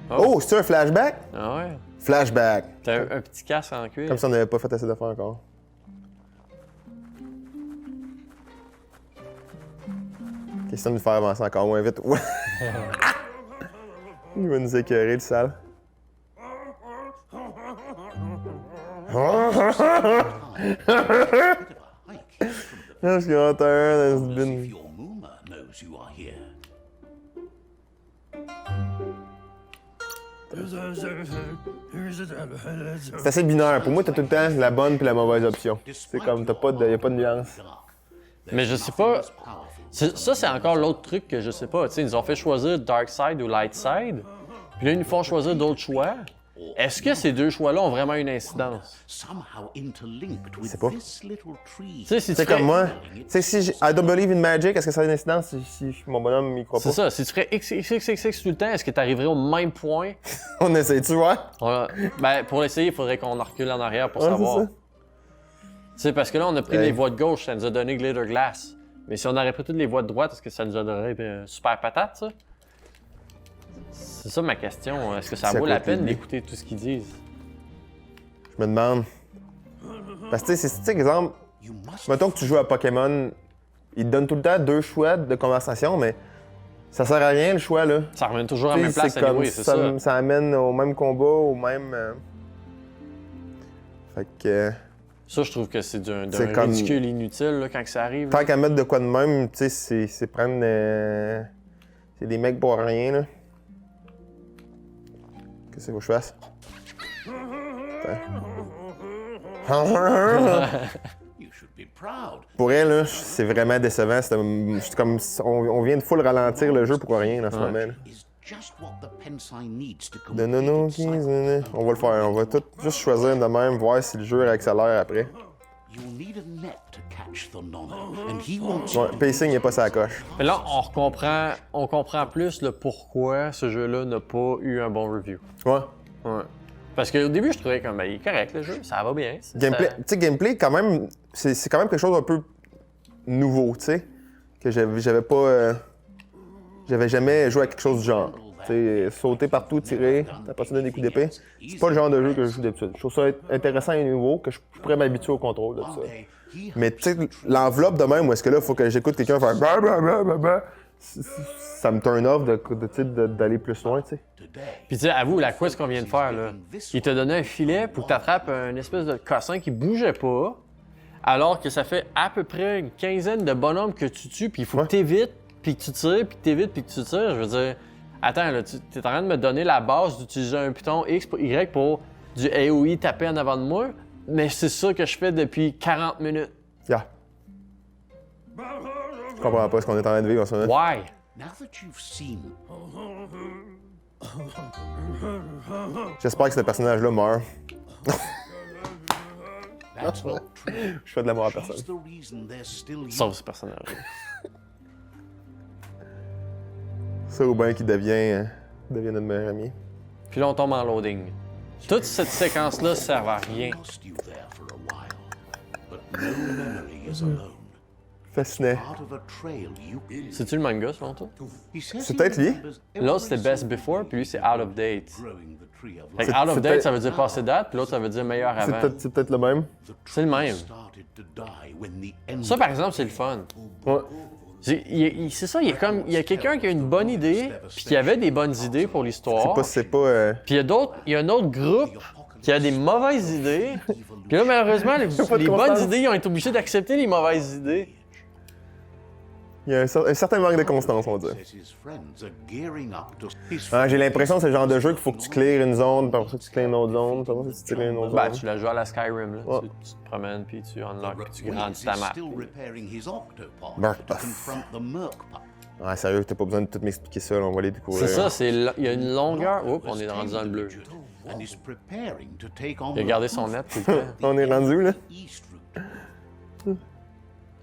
Oh, c'est un flashback? Ah ouais? Flashback. T'as un petit casque en cuir. Comme si on n'avait pas fait assez d'affaires encore. Question de nous faire avancer encore moins vite. Ouais. Il va nous écœurer, le sale. Parce qu'il y a un terrain dans ce As if bin. your Mooma knows you are here. C'est assez binaire. Pour moi, t'as tout le temps la bonne puis la mauvaise option. C'est comme, y a pas de nuance. Mais je sais pas. Ça, c'est encore l'autre truc que je sais pas. Tu sais, ils nous ont fait choisir Dark Side ou Light Side. Puis là, ils nous font choisir d'autres choix. Est-ce que ces deux choix-là ont vraiment une incidence? Somehow interlinked with pas. this little tree. Tu sais, si tu C'est ferais- comme moi. Tu sais, si I don't believe in magic, est-ce que ça a une incidence si mon bonhomme m'y croit pas? C'est ça. Si tu ferais XXXX tout le temps, est-ce que tu arriverais au même point? On essaie, tu vois? Ben, pour l'essayer, il faudrait qu'on en recule en arrière pour Ouais, savoir. c'est ça. Tu sais, parce que là, on a pris Ouais. les voies de gauche, ça nous a donné Glitter Glass. Mais si on aurait pris toutes les voies de droite, est-ce que ça nous a donné Super Patate, ça? C'est ça ma question. Est-ce que ça C'est vaut à la côté de peine lui. d'écouter tout ce qu'ils disent? Je me demande. Parce que, tu sais, exemple, You must mettons que tu joues à Pokémon, il te donne tout le temps deux choix de conversation, mais ça sert à rien le choix, là. Ça revient toujours à la Tu même sais, place, c'est comme anyway, c'est ça. ça amène au même combat, au même. Fait que. Ça, je trouve que c'est d'un C'est comme- ridicule inutile là, quand que ça arrive. Tant qu'à mettre de quoi de même, tu sais, c'est prendre. C'est des mecs pour rien, là. Qu'est-ce que faut que je fasse? You should be proud. Pour elle, là, c'est vraiment décevant. C'est comme. On vient de full ralentir le jeu pour rien en ce moment, là. Is just what the Pensai needs to De complete nono, itself. on va le faire. On va tout juste choisir de même, voir si le jeu accélère après. You'll need a net to catch the nono, and he wants Ouais, pacing n'est pas sa coche. Mais là, on comprend plus le pourquoi ce jeu-là n'a pas eu un bon review. Ouais. Ouais. Parce qu'au début, je trouvais comme, ben, il est correct le jeu, ça va bien. Gameplay, Ça- tu sais, gameplay, quand même, c'est quand même quelque chose d'un peu nouveau, tu sais. Que j'avais pas. J'avais jamais joué à quelque chose du genre. Tu sais, sauter partout, tirer, après ça donner des coups d'épée. C'est pas le genre de jeu que je joue d'habitude. Je trouve ça intéressant et nouveau, que je pourrais m'habituer au contrôle de ça. one day he Mais tu sais, l'enveloppe de même, où est-ce que là, il faut que j'écoute quelqu'un faire blablabla, ça me turn off d'aller plus loin, tu sais. today. Puis tu sais, avoue, la quest qu'on vient de faire, là, il t'a donné un filet pour que tu attrapes un espèce de cossin qui bougeait pas, alors que ça fait à peu près une quinzaine de bonhommes que tu tues, puis il faut Ouais. que t'évites, puis que tu tires, puis que t'évites, puis que tu tires. Je veux dire, attends, là, tu es en train de me donner la base d'utiliser un piton X pour Y pour du AOE taper en avant de moi, mais c'est ça que je fais depuis 40 minutes. Yeah. Je comprends pas ce qu'on est en train de vivre en ce moment. Why? Now that you've seen J'espère que ce personnage-là meurt. that's not true. Je fais de l'amour à personne. She's the reason there's still you. Sauf ce personnage. Ça ou bien qu'il devient notre meilleur ami. Puis là, on tombe en loading. Toute cette séquence-là sert à rien. Lost you there for a while, but no memory is alone. Fascinant. Part of a trail you. C'est-tu le manga, selon toi? He says C'est he peut-être lui. remembers L'autre, c'était every Best single Before, puis lui, c'est Out of Date. growing the tree of Fait que life. Out of c'est Date, peut-être- ça veut dire passé date, puis l'autre, ça veut dire meilleur avant. C'est peut-être le même. C'est le même. Started to die when the end. Ça, par exemple, c'est le fun. Ouais. C'est ça, il y a quelqu'un qui a une bonne idée, puis qui avait des bonnes idées pour l'histoire. C'est pas. Puis il y a un autre groupe qui a des mauvaises idées. Puis là, malheureusement, les de bonnes constance. idées, ils ont été obligés d'accepter les mauvaises idées. Il y a un certain manque de constance, on va dire. Says his friends are gearing up to. His Ah, j'ai l'impression que c'est le genre de jeu qu'il faut que tu clears une zone, puis après ça tu clears une autre zone, puis après ça tu clears une autre Ben, zone. tu la joues à la Skyrim, là. Ouais. Tu te promènes, puis tu unlocks, puis tu Wheeze grandis is ta map. still repairing his octopod Murk to puff. confront the Murk pup. Ah, sérieux, t'as pas besoin de tout m'expliquer ça, là, on va les découvrir. C'est ça, il y a une longueur. Oups, on est rendu dans le bleu. And is preparing to take on Il a gardé son net tout le temps. On est rendu, là. east route.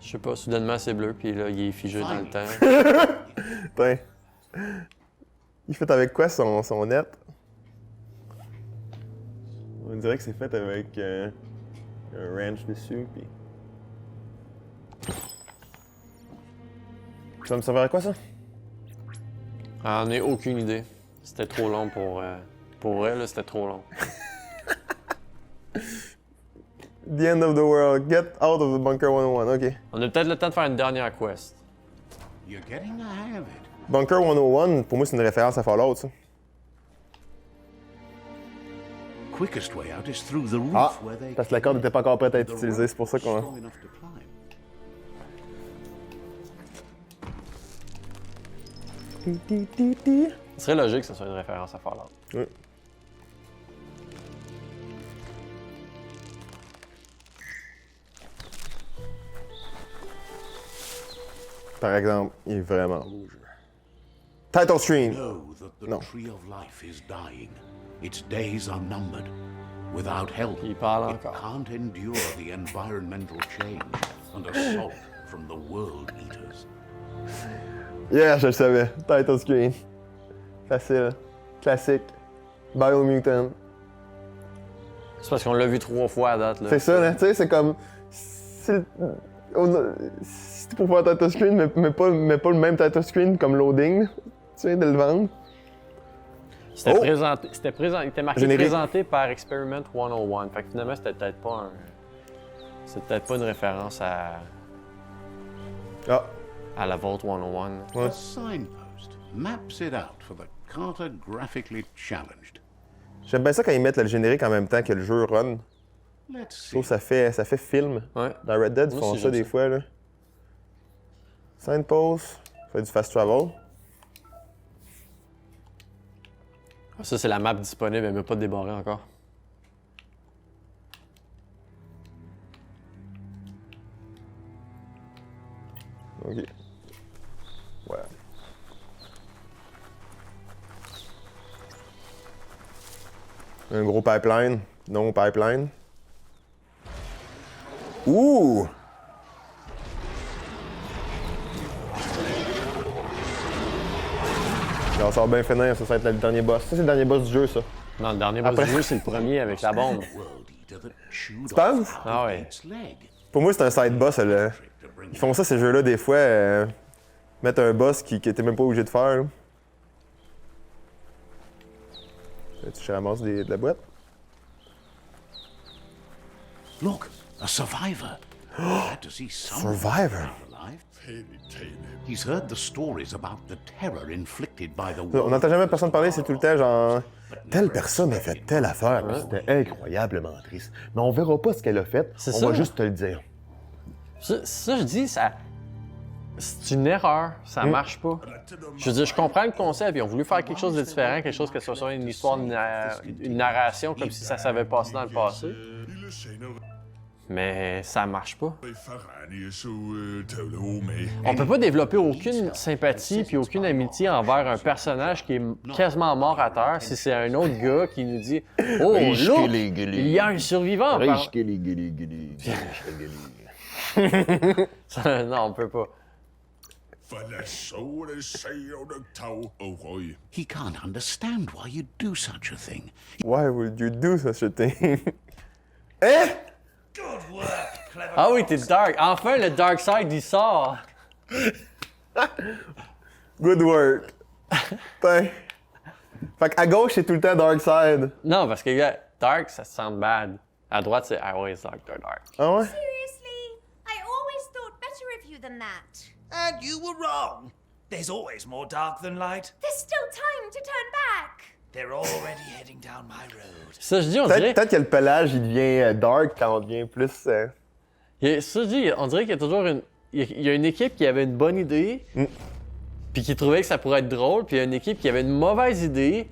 Je sais pas, soudainement c'est bleu, puis là, il est figé dans le temps. Putain. Il fait avec quoi son net? On dirait que c'est fait avec un wrench dessus, puis... Ça me servir à quoi, ça? J'en ai aucune idée. C'était trop long pour elle, là, c'était trop long. The end of the world. Get out of the bunker 101. OK. On a peut-être le temps de faire une dernière quest. You're getting the hang of it. Bunker 101, pour moi, c'est une référence à Fallout, ça. quickest way out is through the roof Ah, where they parce que la corde n'était pas encore prête à être the utilisée, rope c'est pour ça qu'on... strong enough to climb. Ce serait logique que ce soit une référence à Fallout. Oui. Par exemple, il est vraiment rouge. Title screen! Know that the No. tree of life is dying. Its days are numbered. Without help, Il parle it encore. can't endure the environmental change and assault from the world eaters. Yeah, je le savais. Title screen. Facile. Classique. Biomutant. C'est parce qu'on l'a vu 3 fois à date. Là. C'est ça, hein, tu sais, c'est comme... Si c'est pour faire un title screen, mais pas le même title screen comme loading, tu sais, de le vendre. C'était Oh! présenté, il était marqué Générique. présenté par Experiment 101. Fait que finalement, c'était peut-être pas un. C'est peut-être pas une référence à la Vault 101. Ouais. The signpost maps it out for the cartographically challenged. J'aime bien ça quand ils mettent le générique en même temps que le jeu run. Let's Je see. trouve que ça fait film. Ouais. Dans Red Dead, ils Moi font aussi, ça j'aime des ça. fois, là. Signpost, fait du fast travel. Ça, c'est la map disponible, elle m'a pas débarré encore. OK. Ouais. Un gros pipeline. Non pipeline. Ouh! On sort bien finir, ça va être le dernier boss. Ça, c'est le dernier boss du jeu, ça. Non, le dernier boss Après- du jeu, c'est le premier avec la bombe. World eater that chewed Tu penses? off Ah ouais. its leg. Pour moi, c'est un side boss. Ils font ça, ces jeux-là, des fois. Mettre un boss qui était même pas obligé de faire. Là. Tu ramasses de la boîte? Look, a survivor. Glad to see someone Survivor? alive. He's heard the stories about the terror inflicted by the On world. n'entend jamais personne parler, c'est tout le temps genre. Telle personne a fait telle affaire, puis c'était incroyablement triste. Mais on verra pas ce qu'elle a fait, C'est on ça. va juste te le dire. Ça, je dis, ça. C'est une erreur, ça marche pas. Je veux dire, je comprends le concept, ils ont voulu faire quelque chose de différent, quelque chose que ce soit une histoire, une narration, comme si ça s'avait passé dans le passé. Mais ça marche pas. On peut pas développer aucune sympathie puis aucune amitié envers un personnage qui est quasiment mort à terre si c'est un autre gars qui nous dit « Oh, look, il y a un survivant! » Non, on peut pas. He can't understand why you'd do such a thing. Why would you do such a thing? Hein? Good work, clever. Ah oui, t'es dark. Enfin, le dark side, il sort. Good work. Putain. Fait qu'à gauche, c'est tout le temps dark side. Non, parce que gars, dark, ça sound bad. À droite, c'est I always like the dark. Ah ouais? Seriously? I always thought better of you than that. And you were wrong. There's always more dark than light. There's still time to turn back. They're already heading down my road. Ça, je dis, on dirait. Peut-être que le pelage, il devient dark quand on devient plus... Ça, je dis, on dirait qu'il y a toujours une. Il y a une équipe qui avait une bonne idée, puis qui trouvait que ça pourrait être drôle, puis il y a une équipe qui avait une mauvaise idée,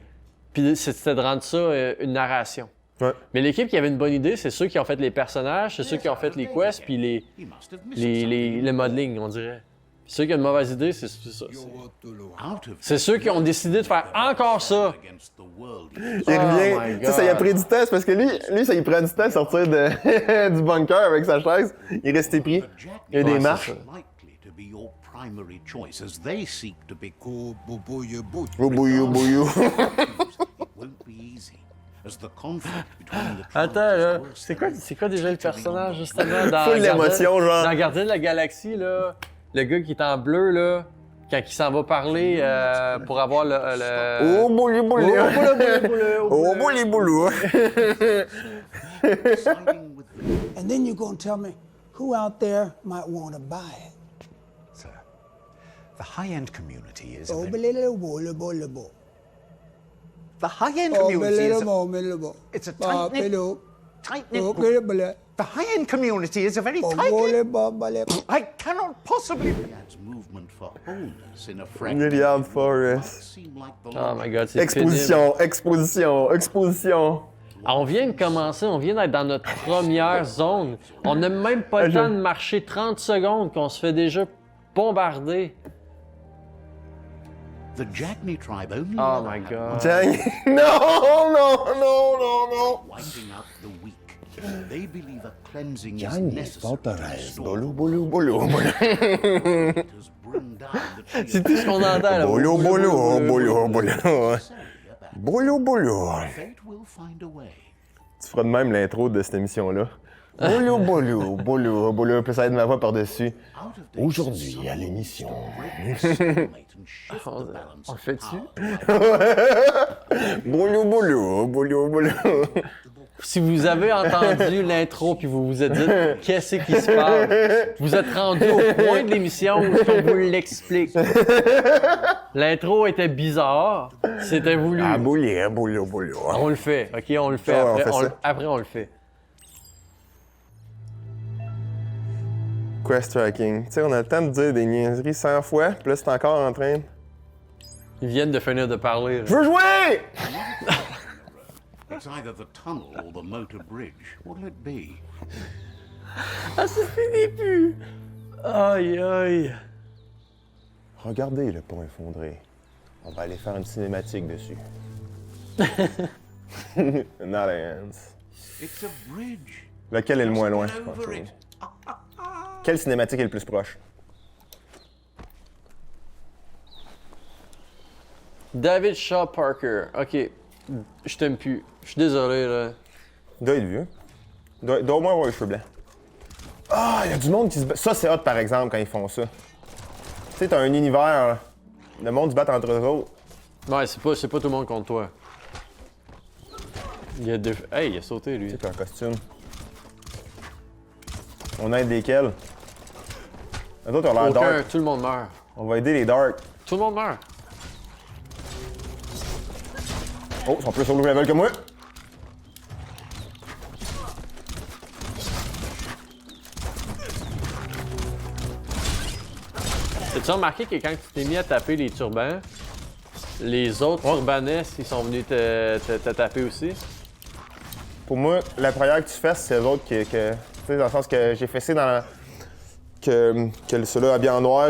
puis c'était de rendre ça une narration. Ouais. Mais l'équipe qui avait une bonne idée, c'est ceux qui ont fait les personnages, c'est ceux qui ont fait les quests, puis He must have missed le modeling, on dirait. Puis ceux qui ont une mauvaise idée, c'est ça. out of C'est ceux qui ont décidé de faire encore ça. against the world. Il Oh my revient. Tu sais, ça y a God. pris du temps, c'est parce que lui, ça y prend du temps de sortir du bunker avec sa chaise. Il est resté pris. Il y a des Ouais, c'est marches. ça. Likely to be your primary choice as they seek to be Oh bouillou, bouillou. It won't be easy as the conflict between the Attends, là, c'est quoi déjà le personnage, justement, dans Full d'émotion, genre. Dans Gardien de la Galaxie, là, le gars qui est en bleu, là, quand il s'en va parler pour avoir le... Oh bouillou, bouillou. Oh boulé, bouillou, boulou. siding with the And then you're going to tell me who out there might want to buy it. Sir, the high-end community is... Oh, The high-end Oh, community is it's a tight-knit Oh, group. The high-end community is a very tight-knit... I cannot possibly... Myriad's movement for wholeness in a fragmented Myriad world Forest. seem like the Oh my god, c'est pénible. Exposition. Ah, on vient de commencer, on vient d'être dans notre première zone. On n'a même pas le temps de marcher 30 secondes qu'on se fait déjà bombarder. The Jagni tribe only Oh my god. Jang. Non. wiping out the weak. They believe a cleansing is Jang necessary to forteresse. restore Bolo. has burned down the tree C'est tout ce qu'on entend là. Bolo. Fate will find a way. Tu feras de même l'intro de cette émission-là. Bolo. Puis ça aide ma voix par-dessus. Out of Aujourd'hui, à l'émission. On le fait-tu? Bolo. Si vous avez entendu l'intro puis vous vous êtes dit qu'est-ce qui se passe, vous êtes rendu au point de l'émission où on vous l'explique. L'intro était bizarre, c'était voulu. Ah, bolo. On le fait, ok, on le fait. Ouais, on Après, fait ça. après, on le fait. Quest tracking. Tu sais, on a le temps de dire des niaiseries 100 fois, puis là, c'est encore en train de... Ils viennent de finir de parler. là. Je veux jouer! It's either the tunnel or the motor bridge. What'll it be? Ah, ça finit plus! Aïe. Regardez le pont effondré. On va aller faire une cinématique dessus. Not hands. It's a bridge. Lequel est le moins loin, je pense? Over it. Quelle cinématique est le plus proche? David Shaw Parker. Ok, je t'aime plus. Je suis désolé, là. Il doit être vieux. Il doit au moins avoir les cheveux blancs. Ah, il y a du monde qui se bat. Ça, c'est hot, par exemple, quand ils font ça. Tu sais, t'as un univers, là. Le monde se bat entre eux autres. Ouais, c'est pas tout le monde contre toi. Il a deux... Hey, il a sauté, lui. Tu sais, t'as un costume. On aide lesquels? Les autres ont l'air Aucun, dark. tout le monde meurt. On va aider les dark. Tout le monde meurt. Oh, ils sont plus sur le level que moi. As-tu remarqué que quand tu t'es mis à taper les turbans, les autres turbanesses, ils sont venus te taper aussi? Pour moi, la prière que tu fais, c'est les autres tu sais, dans le sens que j'ai fessé dans que ceux-là habillés en noir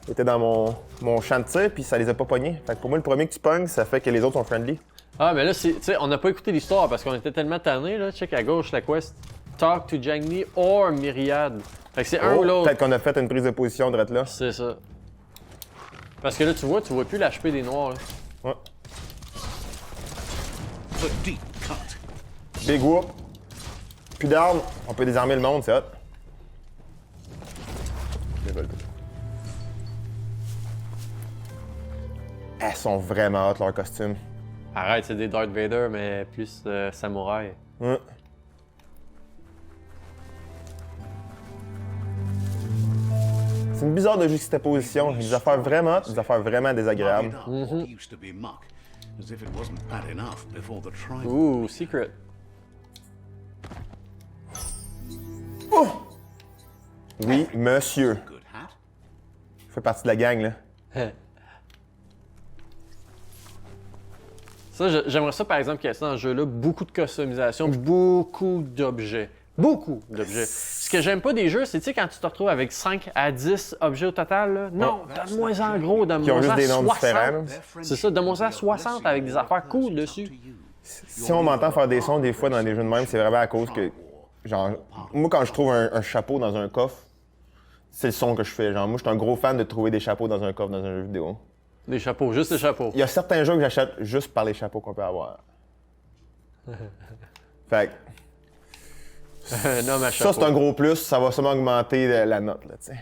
étaient dans mon champ de tir, puis ça les a pas pognés. Fait que pour moi, le premier que tu pognes, ça fait que les autres sont friendly. Ah, mais là, tu sais, on n'a pas écouté l'histoire parce qu'on était tellement tannés, là. Check à gauche, la quest. Talk to Jagni or Myriad. Fait que c'est un ou l'autre. Peut-être qu'on a fait une prise de position de là. C'est ça. Parce que là, tu vois plus l'HP des noirs, là. Ouais. The deep cut. Big whoop. Plus d'armes, on peut désarmer le monde, c'est hot. Level 2. Elles sont vraiment hot, leurs costumes. Arrête, c'est des Darth Vader, mais plus samouraï. Ouais. C'est une bizarre de juxtaposition. Des affaires vraiment hot, des affaires vraiment désagréables. What used to be muck, as if it wasn't bad enough before the tribe. Ouh, secret. Oh! Oui, monsieur. Good hat. Fait partie de la gang, là. Ça, j'aimerais ça, par exemple, qu'il y ait ça dans ce jeu-là. Beaucoup de customisation, beaucoup d'objets. Beaucoup d'objets. Ce que j'aime pas des jeux, c'est, tu sais, quand tu te retrouves avec 5 à 10 objets au total, là, non, donne-moi en gros, Qui ont donne-moi juste en des noms 60. différents, là. C'est ça, donne-moi en 60 avec des affaires cool dessus. Si on m'entend faire des sons des fois dans des jeux de même, c'est vraiment à cause que, genre, moi quand je trouve un chapeau dans un coffre, c'est le son que je fais. Genre, moi je suis un gros fan de trouver des chapeaux dans un coffre dans un jeu vidéo. Des chapeaux, juste des chapeaux. Il y a certains jeux que j'achète juste par les chapeaux qu'on peut avoir. Fait que, non, ma chapeau. ça c'est un gros plus, ça va sûrement augmenter la note, là, tu sais.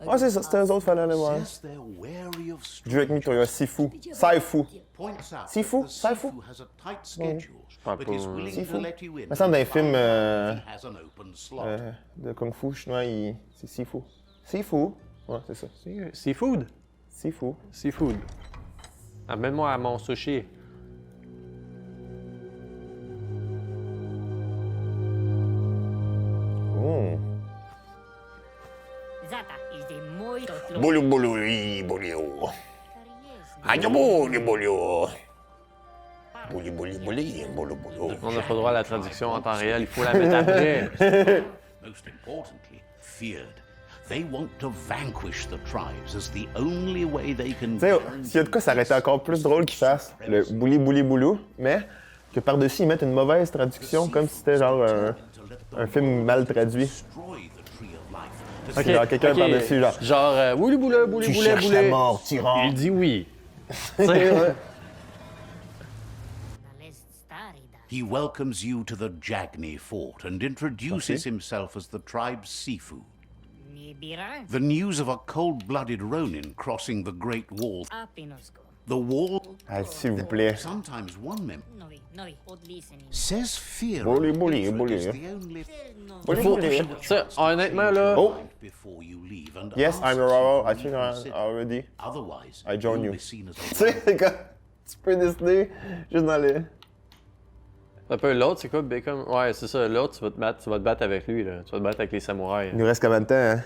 Ah, c'est ça, c'était eux autres, fallait aller voir. Says they're wary of Drake Mitoya, Sifu. Saifu. points out Sifu, that the Saifu. has a tight schedule, but is willing Sifu. to let you in. Il me semble dans les films He has an open slot. de Kung Fu chinois, c'est Sifu. Sifu. Ouais, c'est ça. Seafood? Sifu. Seafood. Amène-moi à mon sushi. Oh. Boulou, boulou, boulou. Aïe, boulou, boulou. Bouli, bouli, bouli, boulou, boulou. On n'a pas le droit à la traduction en temps réel, il faut la mettre après. Most importantly, feared. They want to vanquish the tribes as the only way they can. Tu sais, s'il y a de quoi, ça aurait été encore plus drôle qu'ils fassent le bouli, bouli, boulou, mais que par-dessus, ils mettent une mauvaise traduction, comme si c'était genre un film mal traduit. Ok, Genre quelqu'un ok. par-dessus, genre. Genre, bouli boulé, bouli Tu boulé, cherches boulé. la mort, tyran. Il dit oui. He welcomes you to the Jagni fort and introduces himself as the tribe's Sifu. The news of a cold-blooded Ronin crossing the Great Wall. The wall. Ah, s'il vous plaît. Sometimes one member says fear Bouli, bouli, bouli. is the only Bouli, Faut, bouli. ça, honnêtement, là, Oh, before you leave and yes, ask I'm to Aurora. I be think considered. already. Otherwise, I join you'll you. be seen as Tu a sais, c'est comme. Tu peux décider juste dans les. un peu l'autre, c'est quoi, Bacon? Ouais, c'est ça, l'autre, tu vas te battre avec lui, là. Tu vas te battre avec les samouraïs. Il nous reste combien de temps, hein?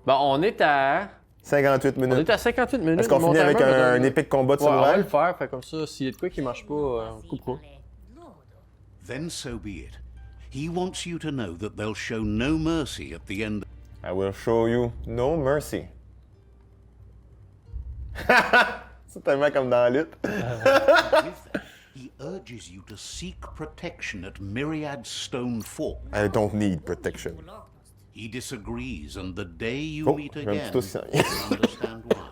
Bon, on est à 58 minutes. 58 minutes. Est-ce qu'on Mon finit avec timer me un donne- épique combat de Ouais, on va samouraï? le faire, fait comme ça, s'il y a de quoi qui marche pas, on coupera. Then so be it. He wants you to know that they'll show no mercy at the end. I will show you no mercy. C'est tellement comme dans la lutte. With that, he urges you to seek protection at Myriad Stone Fort. I don't need protection. He disagrees, and the day you Oh, meet j'ai un again, petit aussi. you'll understand why.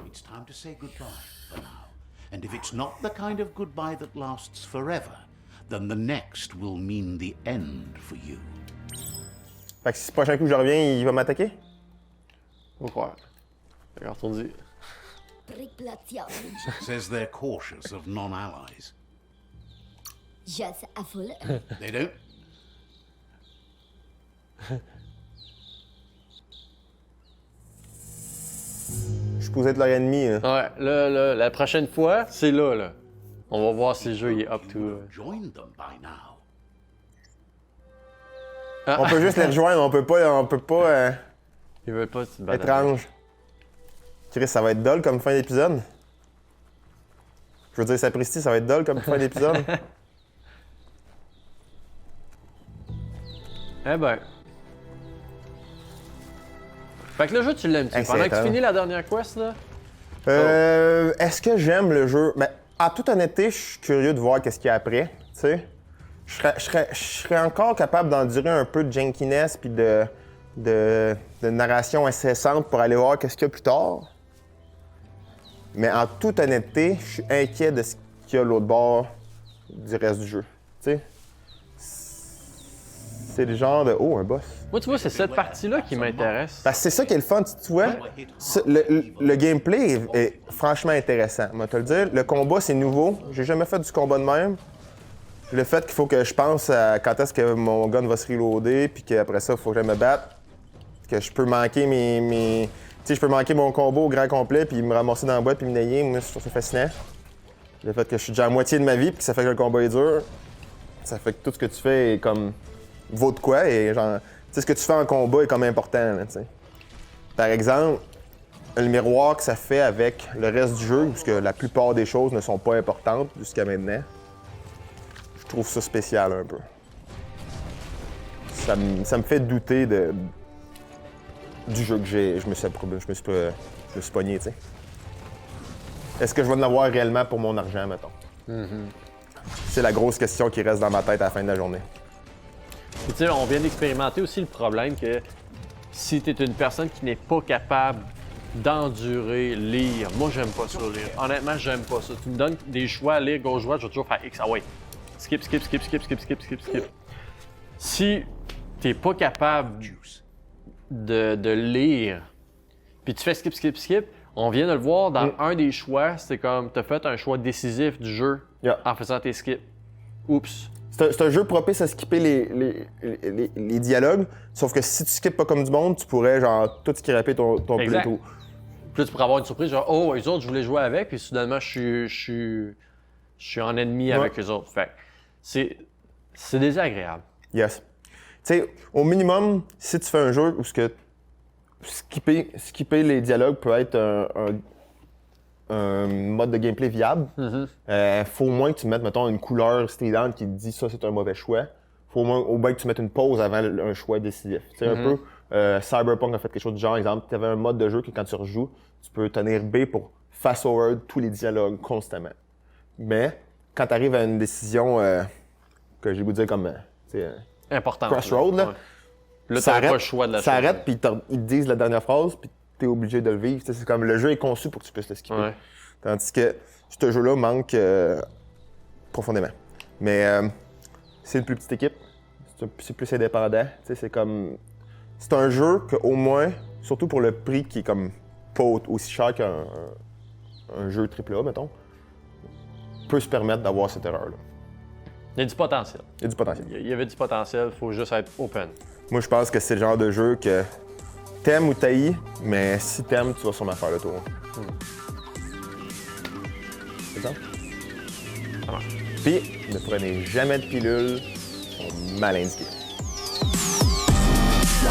It's time to say goodbye for now. And if it's not the kind of goodbye that lasts forever, then the next will mean the end for you. Fait que si le prochain coup je reviens, il va m'attaquer? Faut croire. Regarde, on dit. Says they're cautious of non-allies. They don't. Je suis supposé être leur ennemi. Là. Ouais, là, la prochaine fois, c'est là, là. On va voir si le jeu il est up to. Joined them by now. On peut juste les rejoindre, on peut pas. Ils veulent pas se battre. Étrange. Chris, ça va être dull comme fin d'épisode. Je veux dire, sapristi, ça va être dull comme fin d'épisode. Eh ben. Fait que le jeu, tu l'aimes-tu? Hey, Pendant c'est que tu étonnant. finis la dernière quest, là. Est-ce que j'aime le jeu? Ben, en toute honnêteté, je suis curieux de voir qu'est-ce qu'il y a après. Tu sais, je serais encore capable d'endurer un peu de jankiness puis de narration incessante pour aller voir qu'est-ce qu'il y a plus tard. Mais en toute honnêteté, je suis inquiet de ce qu'il y a à l'autre bord du reste du jeu. Tu sais, c'est le genre de un boss. Moi, tu vois, c'est cette partie-là qui m'intéresse. Parce que c'est ça qui est le fun, tu vois. Le gameplay est franchement intéressant. Moi, te le dire, le combat, c'est nouveau. J'ai jamais fait du combat de même. Le fait qu'il faut que je pense à quand est-ce que mon gun va se reloader, puis qu'après ça, il faut que je me batte. Que je peux manquer mes... Tu sais, je peux manquer mon combo au grand complet, puis me ramasser dans la boîte, puis me nailler. Moi, je trouve ça fascinant. Le fait que je suis déjà à moitié de ma vie, puis que ça fait que le combat est dur, ça fait que tout ce que tu fais est comme... vaut de quoi, et genre... Tu sais, ce que tu fais en combat est comme important, là, tu sais. Par exemple, le miroir que ça fait avec le reste du jeu, puisque la plupart des choses ne sont pas importantes jusqu'à maintenant, je trouve ça spécial un peu. Ça me fait douter du jeu que je me suis pogné, tu sais. Est-ce que je vais en avoir réellement pour mon argent, mettons? C'est la grosse question qui reste dans ma tête à la fin de la journée. Puis, tu sais, on vient d'expérimenter aussi le problème que si tu es une personne qui n'est pas capable d'endurer, lire, moi j'aime pas ça lire. Honnêtement, j'aime pas ça. Tu me donnes des choix à lire gauche-droite, je vais toujours faire X, ah ouais. Skip. Si t'es pas capable de lire, puis tu fais skip, on vient de le voir dans un des choix, c'est comme t'as fait un choix décisif du jeu en faisant tes skips. Oups. C'est un jeu propice à skipper les dialogues, sauf que si tu skippes pas comme du monde, tu pourrais genre tout skipper ton Exact. playthrough. Puis là, tu pourrais avoir une surprise, genre, oh, eux autres, je voulais jouer avec, puis soudainement, je suis en ennemi avec eux autres. Fait que c'est désagréable. Yes. Tu sais, au minimum, si tu fais un jeu où skipper les dialogues peut être un mode de gameplay viable, faut au moins que tu mettes, mettons, une couleur stridente qui te dit ça, c'est un mauvais choix. Faut au moins que tu mettes une pause avant un choix décisif. Tu sais, un peu, Cyberpunk a fait quelque chose du genre, exemple, tu avais un mode de jeu que quand tu rejoues, tu peux tenir B pour fast-forward tous les dialogues constamment. Mais quand tu arrives à une décision que j'ai goût de dire comme important. Crossroad, là, là tu n'as pas le choix de la ça arrête, puis ils te disent la dernière phrase, puis tu es obligé de le vivre. C'est comme le jeu est conçu pour que tu puisses le skipper. Ouais. Tandis que ce jeu-là manque profondément. Mais c'est une plus petite équipe, c'est plus indépendant. C'est comme. C'est un jeu qu'au moins, surtout pour le prix qui est comme pas aussi cher qu'un jeu AAA, mettons, peut se permettre d'avoir cette erreur-là. Il y a du potentiel. Il y a du potentiel. Il y avait du potentiel, il faut juste être open. Moi, je pense que c'est le genre de jeu que t'aimes ou t'haïs, mais si t'aimes, tu vas sûrement faire le tour. C'est ça? Ça marche. Puis, ne prenez jamais de pilules, ils sont mal indiqués. La